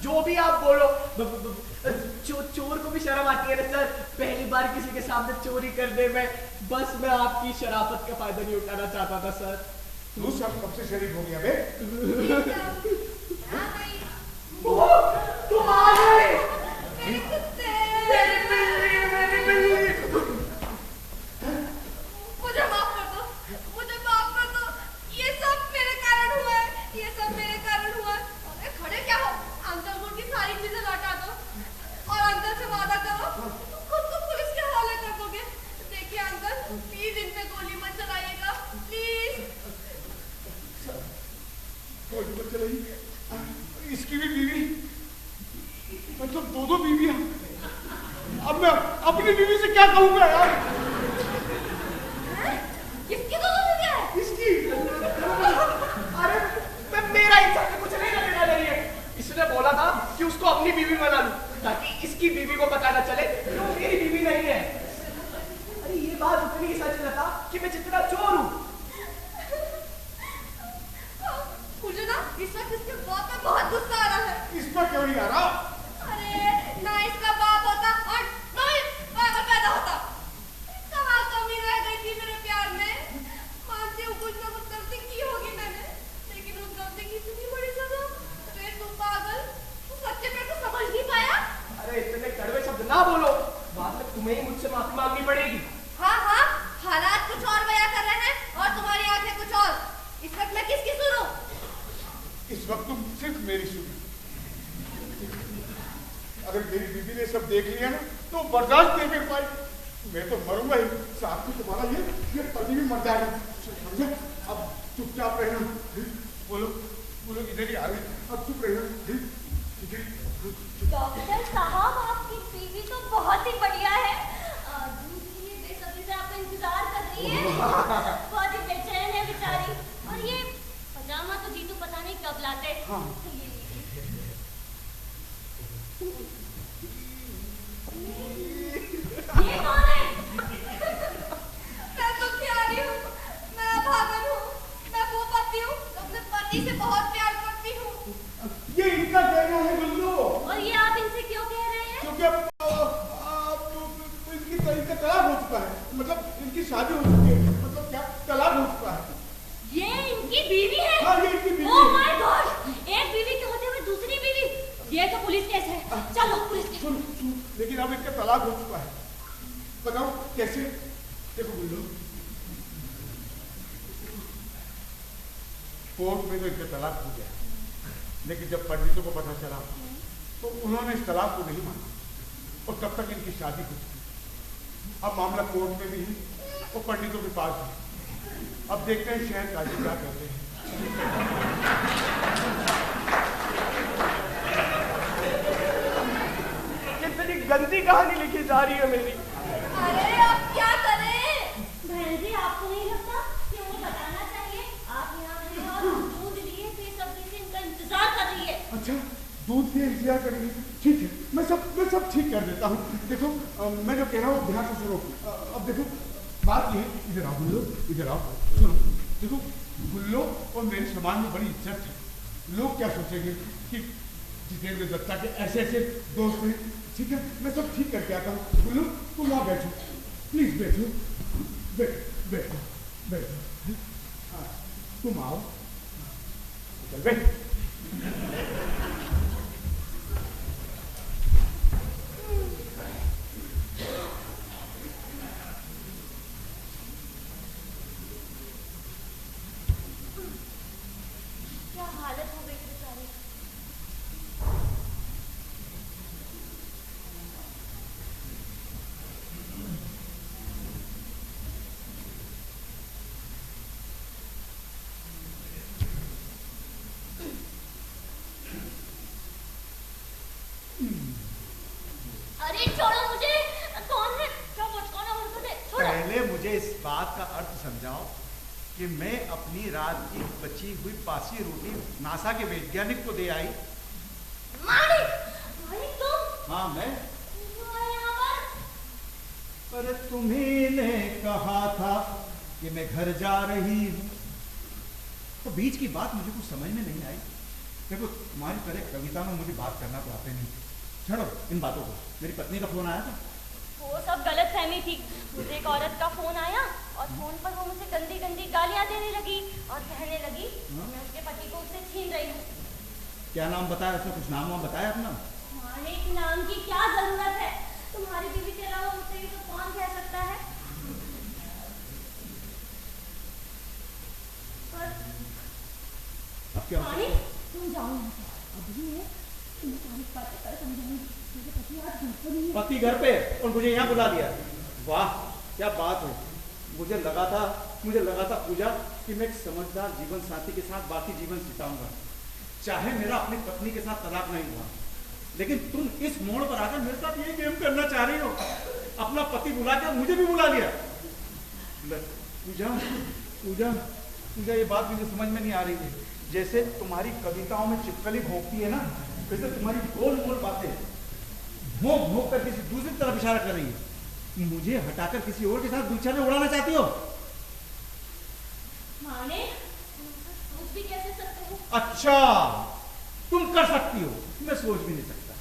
जो भी आप बोलो। चोर को भी शर्म आती है ना सर, पहली बार किसी के सामने चोरी कर दे। बस मैं आपकी शराफत का फायदा नहीं उठाना चाहता था सर। तू सब कब से शरीक हो गया बे? तुम आ गए। मुझे माफ कर दो, मुझे माफ कर दो। ये सब मेरे कारण हुआ है, ये सब मेरे कारण हुआ है। अरे खड़े क्या हो? अंकल को की सारी चीजें लौटा दो और अंकल से वादा करो खुद को पुलिस के हवाले कर दोगे। देखिए अंकल, प्लीज इन पे गोली मत चलाइएगा, प्लीज। गोली मत चलाइए? इसकी भी बीवी, मतलब दो बीवियां। अब मैं अपनी बीवी से क्या कहूंगा यार? किसकी दो बीवियां है? इसकी। अरे मेरा इंसान से कुछ नहीं लगेगा नहीं है। इसने बोला था कि उसको अपनी बीवी बना लूं, ताकि इसकी बीवी को पता न चले कि वो मेरी बीवी नहीं है। अरे ये बात उतनी ही सच था कि मैं जितना चोर हूँ। मुझे ना इस वक्त इसके बाप पे बहुत गुस्सा आ रहा है। इस पर क्यों नहीं आ रहा? अरे ना इसका बाप होता और ना ही पागल पैदा होता। कहाँ कमी रह गई थी मेरे प्यार में? मानती हूँ कुछ ना कुछ गलती की होगी मैंने, लेकिन उस गलती की इतनी बड़ी सजा। अरे तू पागल, तू सच्चे प्यार को समझ नहीं पाया? अरे इतने कड़वे शब्द ना बोलो, बाद में तुम्हें ही मुझसे माफी मांगनी पड़ेगी। हाँ हाँ, हालात कुछ और बयां कर रहे हैं और तुम्हारी आंखें कुछ और। इस वक्त मैं किसकी सुनूं? इस वक्त तुम सिर्फ मेरी सुनो। अगर मेरी बीवी ने सब देख लिया ना तो बर्दाश्त नहीं कर पाई। मैं तो मरूंगा ही, साथ में तुम्हारा ये पति भी मर जाएगा, समझे? अब चुपचाप रहना। बोलो इधर ही आ रहे, अब चुप रहना, ठीक है? डॉक्टर साहब, आपकी बीवी तो बहुत ही बढ़िया है। दूध के लिए बेसब्री से आपका इंतजार कर रही है। बहुत ही बेचैन है बेचारी। और ये पजामा तो जीतू पता नहीं कब लाते। हाँ। ये कौन है? मैं तो प्यारी हूँ, मैं भागन हूँ, मैं वो पति हूँ, अपने पति से बहुत प्यार करती हूँ। ये इनका कहना है गुल्लू। और ये आप इनसे क्यों कह रहे हैं? क्योंकि अब इनका तलाक हो चुका है, मतलब इनकी शादी हो चुकी है, मतलब क्या तलाक हो चुका है। ये इनकी बीवी है? हाँ, ये इनकी बीवी ओह है। माय गॉड, एक बीवी के होते हुए दूसरी बीवी, ये तो पुलिस केस है। चलो पुलिस केस। सुन, लेकिन अब इनका तलाक हो चुका है, बताओ कैसे? देखो गुल्लू, कोर्ट में तो इनका तलाक हो गया, लेकिन जब पंडितों को पता चला तो उन्होंने इस तलाक को नहीं माना और तब तक इनकी शादी हो चुकी। अब मामला कोर्ट में भी है और पंडितों के पास भी। अब देखते हैं शहर काजी क्या कहते हैं। कितनी गंदी कहानी लिखी जा रही है मेरी। अरे अब क्या करें? बहन जी, आपको नहीं लगता कि उन्हें बताना चाहिए? आप यहाँ खड़े हो और दूध लिए बेसब्री से इनका इंतजार कर रही है। अच्छा, दूध के इंतजार करेंगे, ठीक है, मैं सब ठीक कर देता हूँ। देखो मैं जो कह रहा हूँ ध्यान से सुनो। अब देखो बात ये, इधर आओ गुल्लू, इधर आओ, सुनो। देखो गुल्लो और मेरे समाज में बड़ी इज्जत है। लोग क्या सोचेंगे कि जितेंद्र दत्ता के ऐसे ऐसे दोस्त हैं। ठीक है, मैं सब ठीक करके आता हूँ। गुल्लो तुम वहाँ बैठो, प्लीज बैठो, बैठो बैठो। हाँ, तुम आओ, चल बैठ। अरे छोड़ो मुझे, कौन है? कौन है? छोड़ो। पहले मुझे इस बात का अर्थ समझाओ कि मैं अपनी रात की बची हुई बासी रोटी नासा के वैज्ञानिक को दे आई। माणिक तुम? हाँ मैं। यहाँ पर? अरे तुम्ही ने कहा था कि मैं घर जा रही हूँ, तो बीच की बात मुझे कुछ समझ में नहीं आई। देखो तुम्हारी तरह कविता में मुझे बात करना तो आते नहीं। छोड़ो इन बातों को। मेरी पत्नी का फोन आया था। वो सब गलत फहमी थी। मुझे एक औरत का फोन आया और फोन पर वो मुझे गंदी गंदी गालियां देने लगी और कहने लगी मैं उसके पति को उससे छीन रही हूँ। क्या नाम बताया उसने? कुछ नाम वाम बताया अपना? माणिक नाम की क्या जरूरत है? तुम्हारी बीवी के अलावा मुझसे ये तो कौन कह सकता है? अब क्या? माणिक तुम जाओ यहाँ से। अभी मैं तुम्हें सारी बातें कर समझाऊंगी। मेरे पति आज घर पर नहीं है। पति घर पे और मुझे यहाँ बुला दिया। वाह क्या बात है। मुझे लगा था पूजा कि मैं एक समझदार जीवन साथी के साथ बाकी जीवन बिताऊंगा, चाहे मेरा अपनी पत्नी के साथ तलाक नहीं हुआ। लेकिन तुम इस मोड़ पर आकर मेरे साथ ये गेम करना चाह रही हो। अपना पति बुला के मुझे भी बुला लिया। पूजा पूजा पूजा ये बात मुझे समझ में नहीं आ रही है। जैसे तुम्हारी कविताओं में चिपकली भोंकती है ना, वैसे तुम्हारी गोल गोल बातें भोंक भोंक कर किसी दूसरी तरफ इशारा कर रही है। मुझे हटाकर किसी और के साथ गुलछा में उड़ाना चाहती हो? माने सोच भी कैसे सकते हो? अच्छा तुम कर सकती हो, मैं सोच भी नहीं सकता।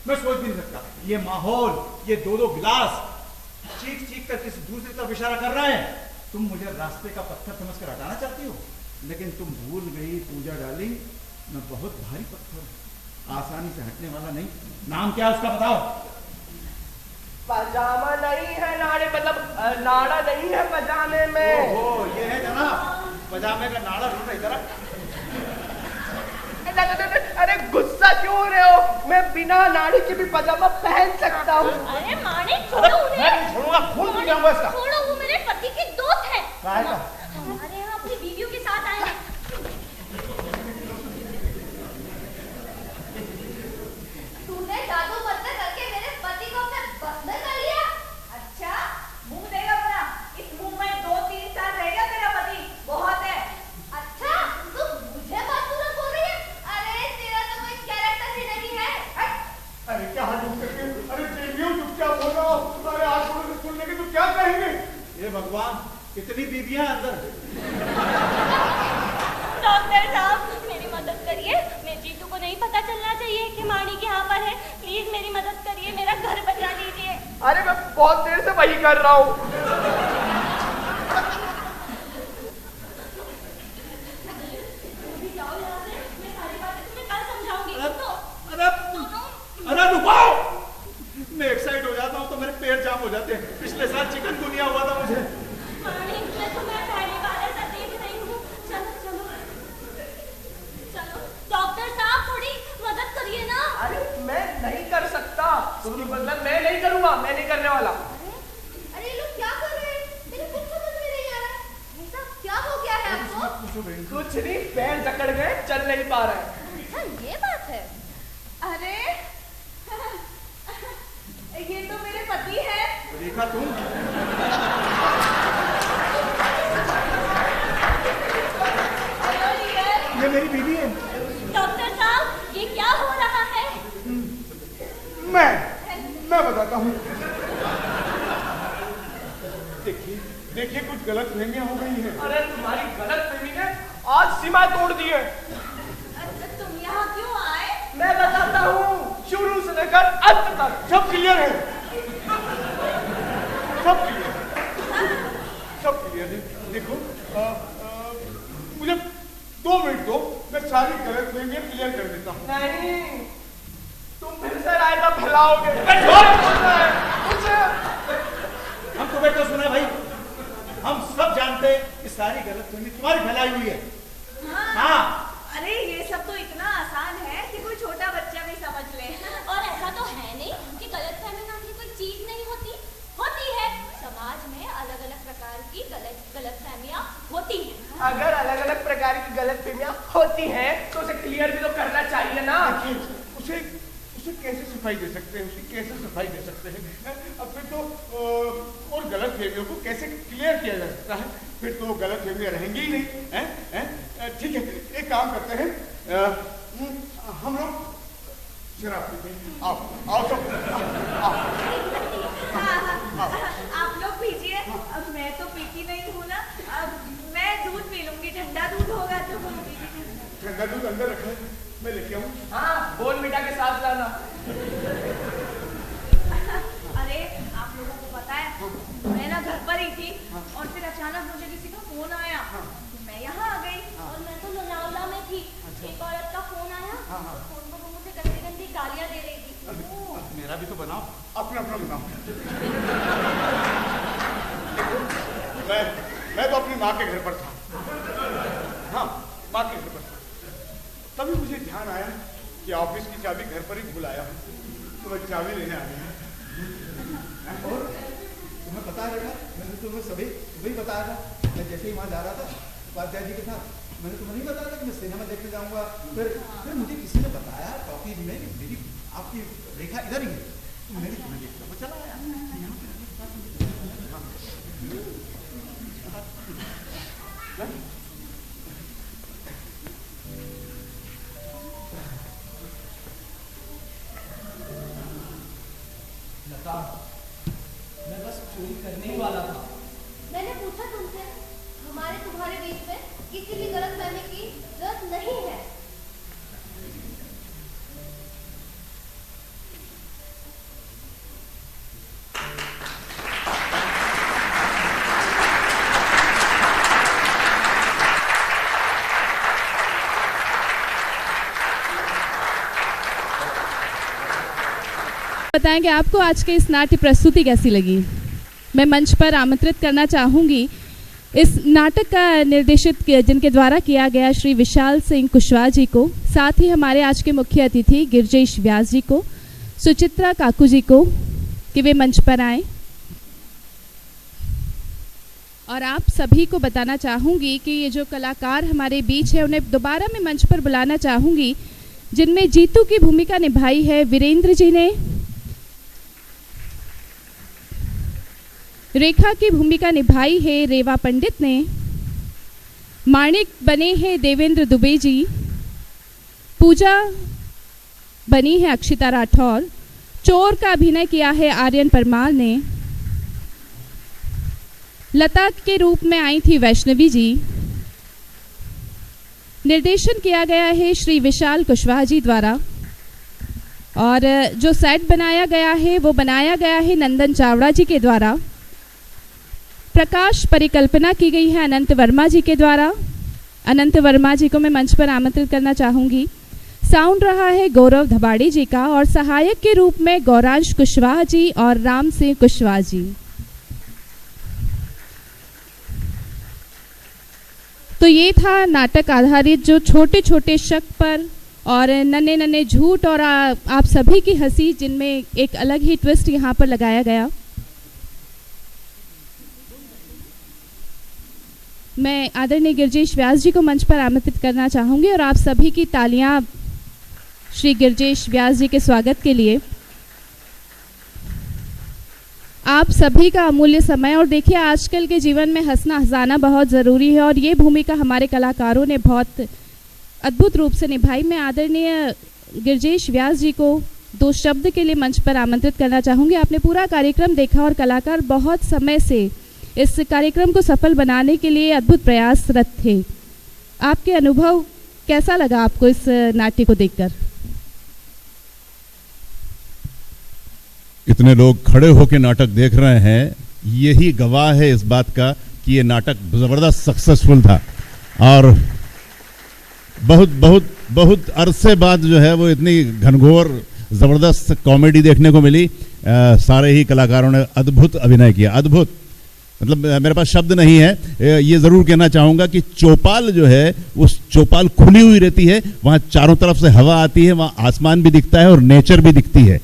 मैं सोच भी नहीं सकता। ये माहौल, ये दो गिलास चीख चीख कर किसी दूसरी तरफ इशारा कर रहा है। तुम मुझे रास्ते का पत्थर समझकर हटाना चाहती हो, लेकिन तुम भूल गई पूजा डार्लिंग, मैं बहुत भारी पत्थर, आसानी से हटने वाला नहीं। नाम क्या उसका बताओ? पजामा नहीं है नाड़े, मतलब नाड़ा नहीं है पजामे में। ओहो ये है जनाब पजामे का नाड़ा। ढूंढ इधर। अरे गुस्सा क्यों हो रहे हो? मैं बिना नाड़ी के भी पजामा पहन सकता हूँ। अरे माणिक छोड़ो उन्हें। छोड़ूंगा, खून पी जाऊंगा इसका। छोड़ो, वो मेरे पति के दोस्त है। काहे का? हमारे यहाँ अपनी बीवियों के साथ आए हैं। तूने जादू मंत्र करके मेरे पति को अपने बस में कर लिया। अच्छा मुंह देगा अपना। इस मुंह में 2-3 साल रहेगा तेरा पति, बहुत है। अच्छा तू मुझे बदसूरत बोल रही है? अरे तेरा तो कोई कैरेक्टर ही नहीं है। अरे क्या हाल करके, अरे बेबियों चुपचाप हो जाओ। अरे आज सुन लेंगे तो क्या कहेंगे? ये भगवान कितनी बीबियां अंदर। डॉक्टर साहब मेरी मदद करिए। मेरे जीतू को नहीं पता चलना चाहिए कि माणिक यहाँ पर है। प्लीज मेरी मदद करिए, मेरा घर बचा लीजिए। अरे मैं बहुत देर से वही कर रहा हूँ। अभी जाओ यहाँ से, मैं सारी बातें तुम्हें कल समझाऊंगी। अरे रुको, मैं एक साइड हो जाता हूँ तो मेरे पैर जाम हो जाते हैं। पिछले साल चिकनगुनिया हुआ था मुझे। माणिक मैं तुम्हें पहली बार ऐसा देख रही हूँ। चलो चलो चलो डॉक्टर साहब थोड़ी मदद करिए ना। अरे मैं नहीं कर सकता। मतलब मैं नहीं करूँगा, मैं नहीं करने वाला। अरे ये लोग क्या कर रहे हैं? मेरे कुछ समझ में नहीं आ रहा है। ऐसा क्या हो गया है आपको? कुछ नहीं, पैर जकड़ गए, चल नहीं पा रहा है। अच्छा ये बात है। अरे ये तो मेरे पति है। देखा तुम? ये मेरी बीवी है। डॉक्टर साहब ये क्या हो रहा है? मैं बताता हूँ। देखिए देखिए कुछ गलत फहमियां हो गई हैं। अरे तुम्हारी गलत फहमी ने आज सीमा तोड़ दी है। तुम यहाँ क्यों आए? मैं बताता हूँ, शुरू से लेकर अंत तक सब क्लियर है, सब क्लियर, सब क्लियर है। देखो मुझे 2 मिनट दो, मैं सारी गलत फहमियां क्लियर कर देता हूँ। नहीं, तुम फिर से रायता फैलाओगे। हम तो बैठो सुना भाई, हम सब जानते हैं कि सारी गलतफहमी तुम्हारी फैलाई हुई है। हाँ। अरे ये सब तो इतना आसान है कि कोई छोटा बच्चा भी समझ ले। और ऐसा तो है नहीं कि गलतफहमी नाम की कोई चीज नहीं होती, होती है। समाज में अलग अलग प्रकार की गलतफहमियां होती हैं। अगर अलग अलग प्रकार की गलतफहमियां होती हैं तो उसे क्लियर भी तो करना चाहिए ना। उसे कैसे सफाई दे सकते हैं, उसे कैसे सफाई दे सकते हैं? अब फिर तो और गलत फहमियों को कैसे क्लियर किया जा सकता है? फिर तो गलत फहमियां रहेंगी ही नहीं हैं? ठीक है, एक काम करते हैं, हम लोग शराब पीते हैं। आओ सब, आप लोग पीजिए। अब मैं तो पीती नहीं हूँ ना, अब मैं दूध पी लूंगी, ठंडा दूध होगा तो। ठंडा दूध अंदर रखा है, मैं लेके आऊँ? हाँ, बोर्नवीटा के साथ लाना। अरे आप लोगों को पता है, मैं ना घर पर ही थी और फिर अचानक मुझे किसी का फोन आया, तो मैं यहाँ आ गई। और मैं तो लोनावला में थी। एक औरत का फोन आया, फोन पर वो मुझे गंदी गंदी गालियां दे रही थी। मेरा भी तो बनाओ, अपना अपना बनाओ। मैं तो अपनी माँ के घर पर था। हाँ, माँ के घर पर था। तभी मुझे ध्यान आया कि ऑफिस की चाबी घर पर ही भूल आया हूँ, तो मैं चाबी लेने आ गया। और तुम्हें पता है बेटा, मैंने तुम्हें सुबह बताया था। मैं जैसे ही वहाँ जा रहा था उपाध्याय जी के साथ, मैंने तुम्हें नहीं बताया था कि मैं सिनेमा देखने जाऊँगा। फिर मुझे किसी ने बताया टॉकीज में कि मेरी आपकी रेखा इधर ही है, तो मैंने तुम्हें देखा, वो चला आया यहाँ पे। लता, मैं बस चोरी करने ही वाला था। मैंने पूछा तुमसे, हमारे तुम्हारे बीच में किसी भी गलतफहमी की जरूरत नहीं है। बताएंगे आपको आज के इस नाट्य प्रस्तुति कैसी लगी। मैं मंच पर आमंत्रित करना चाहूँगी इस नाटक का निर्देशित जिनके द्वारा किया गया श्री विशाल सिंह कुशवाहा जी को, साथ ही हमारे आज के मुख्य अतिथि गिरजेश व्यास जी को, सुचित्रा काकू जी को कि वे मंच पर आएं। और आप सभी को बताना चाहूँगी कि ये जो कलाकार हमारे बीच है उन्हें दोबारा मैं मंच पर बुलाना चाहूँगी, जिनमें जीतू की भूमिका निभाई है वीरेंद्र जी ने, रेखा की भूमिका निभाई है रेवा पंडित ने, माणिक बने हैं देवेंद्र दुबे जी, पूजा बनी है अक्षिता राठौर, चोर का अभिनय किया है आर्यन परमार ने, लता के रूप में आई थी वैष्णवी जी, निर्देशन किया गया है श्री विशाल कुशवाहा जी द्वारा, और जो सेट बनाया गया है वो बनाया गया है नंदन चावड़ा जी के द्वारा, प्रकाश परिकल्पना की गई है अनंत वर्मा जी के द्वारा। अनंत वर्मा जी को मैं मंच पर आमंत्रित करना चाहूँगी। साउंड रहा है गौरव धबाड़ी जी का और सहायक के रूप में गौरांश कुशवाहा जी और राम सिंह कुशवाहा जी। तो ये था नाटक आधारित जो छोटे छोटे शक पर और नन्हे नन्हे झूठ और आप सभी की हंसी, जिनमें एक अलग ही ट्विस्ट यहाँ पर लगाया गया। मैं आदरणीय गिरजेश व्यास जी को मंच पर आमंत्रित करना चाहूँगी और आप सभी की तालियां श्री गिरजेश व्यास जी के स्वागत के लिए। आप सभी का अमूल्य समय, और देखिए आजकल के जीवन में हंसना हंसाना बहुत ज़रूरी है और ये भूमिका हमारे कलाकारों ने बहुत अद्भुत रूप से निभाई। मैं आदरणीय गिरजेश व्यास जी को 2 शब्द के लिए मंच पर आमंत्रित करना चाहूँगी। आपने पूरा कार्यक्रम देखा और कलाकार बहुत समय से इस कार्यक्रम को सफल बनाने के लिए अद्भुत प्रयासरत थे। आपके अनुभव कैसा लगा आपको इस नाट्य को देखकर? इतने लोग खड़े होकर नाटक देख रहे हैं, यही गवाह है इस बात का कि ये नाटक जबरदस्त सक्सेसफुल था और बहुत बहुत बहुत अरसे बाद जो है वो इतनी घनघोर जबरदस्त कॉमेडी देखने को मिली। सारे ही कलाकारों ने अद्भुत अभिनय किया, अद्भुत, मतलब मेरे पास शब्द नहीं है। ये जरूर कहना चाहूंगा कि चौपाल जो है वो चौपाल खुली हुई रहती है, वहां चारों तरफ से हवा आती है, वहां आसमान भी दिखता है और नेचर भी दिखती है।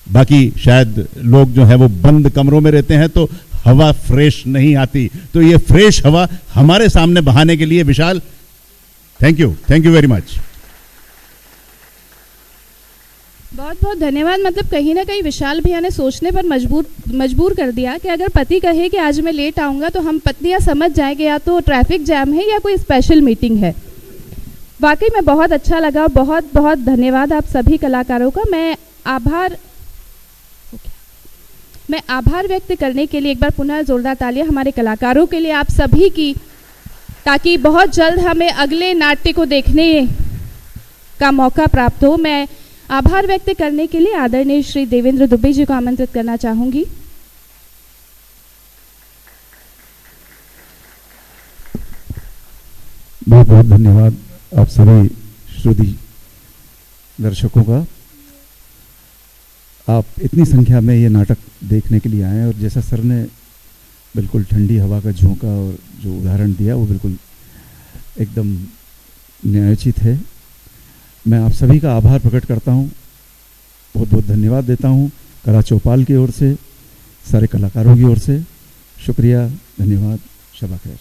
बाकी शायद लोग जो है वो बंद कमरों में रहते हैं तो हवा फ्रेश नहीं आती, तो ये फ्रेश हवा हमारे सामने बहाने के लिए विशाल, थैंक यू वेरी मच। बहुत बहुत धन्यवाद। मतलब कहीं ना कहीं विशाल भैया ने सोचने पर मजबूर कर दिया कि अगर पति कहे कि आज मैं लेट आऊँगा तो हम पत्नियां समझ जाएंगे या तो ट्रैफिक जैम है या कोई स्पेशल मीटिंग है। वाकई में बहुत अच्छा लगा। बहुत बहुत धन्यवाद आप सभी कलाकारों का। मैं आभार व्यक्त करने के लिए एक बार पुनः जोरदार तालियां हमारे कलाकारों के लिए, आप सभी की, ताकि बहुत जल्द हमें अगले नाट्य को देखने का मौका प्राप्त हो। मैं आभार व्यक्त करने के लिए आदरणीय श्री देवेंद्र दुबे जी को आमंत्रित करना चाहूंगी। बहुत बहुत धन्यवाद आप सभी श्रोती दर्शकों का। आप इतनी संख्या में ये नाटक देखने के लिए आए और जैसा सर ने बिल्कुल ठंडी हवा का झोंका और जो उदाहरण दिया वो बिल्कुल एकदम न्यायोचित है। मैं आप सभी का आभार प्रकट करता हूँ, बहुत बहुत धन्यवाद देता हूँ कला चौपाल की ओर से, सारे कलाकारों की ओर से। शुक्रिया, धन्यवाद, शबा खैर।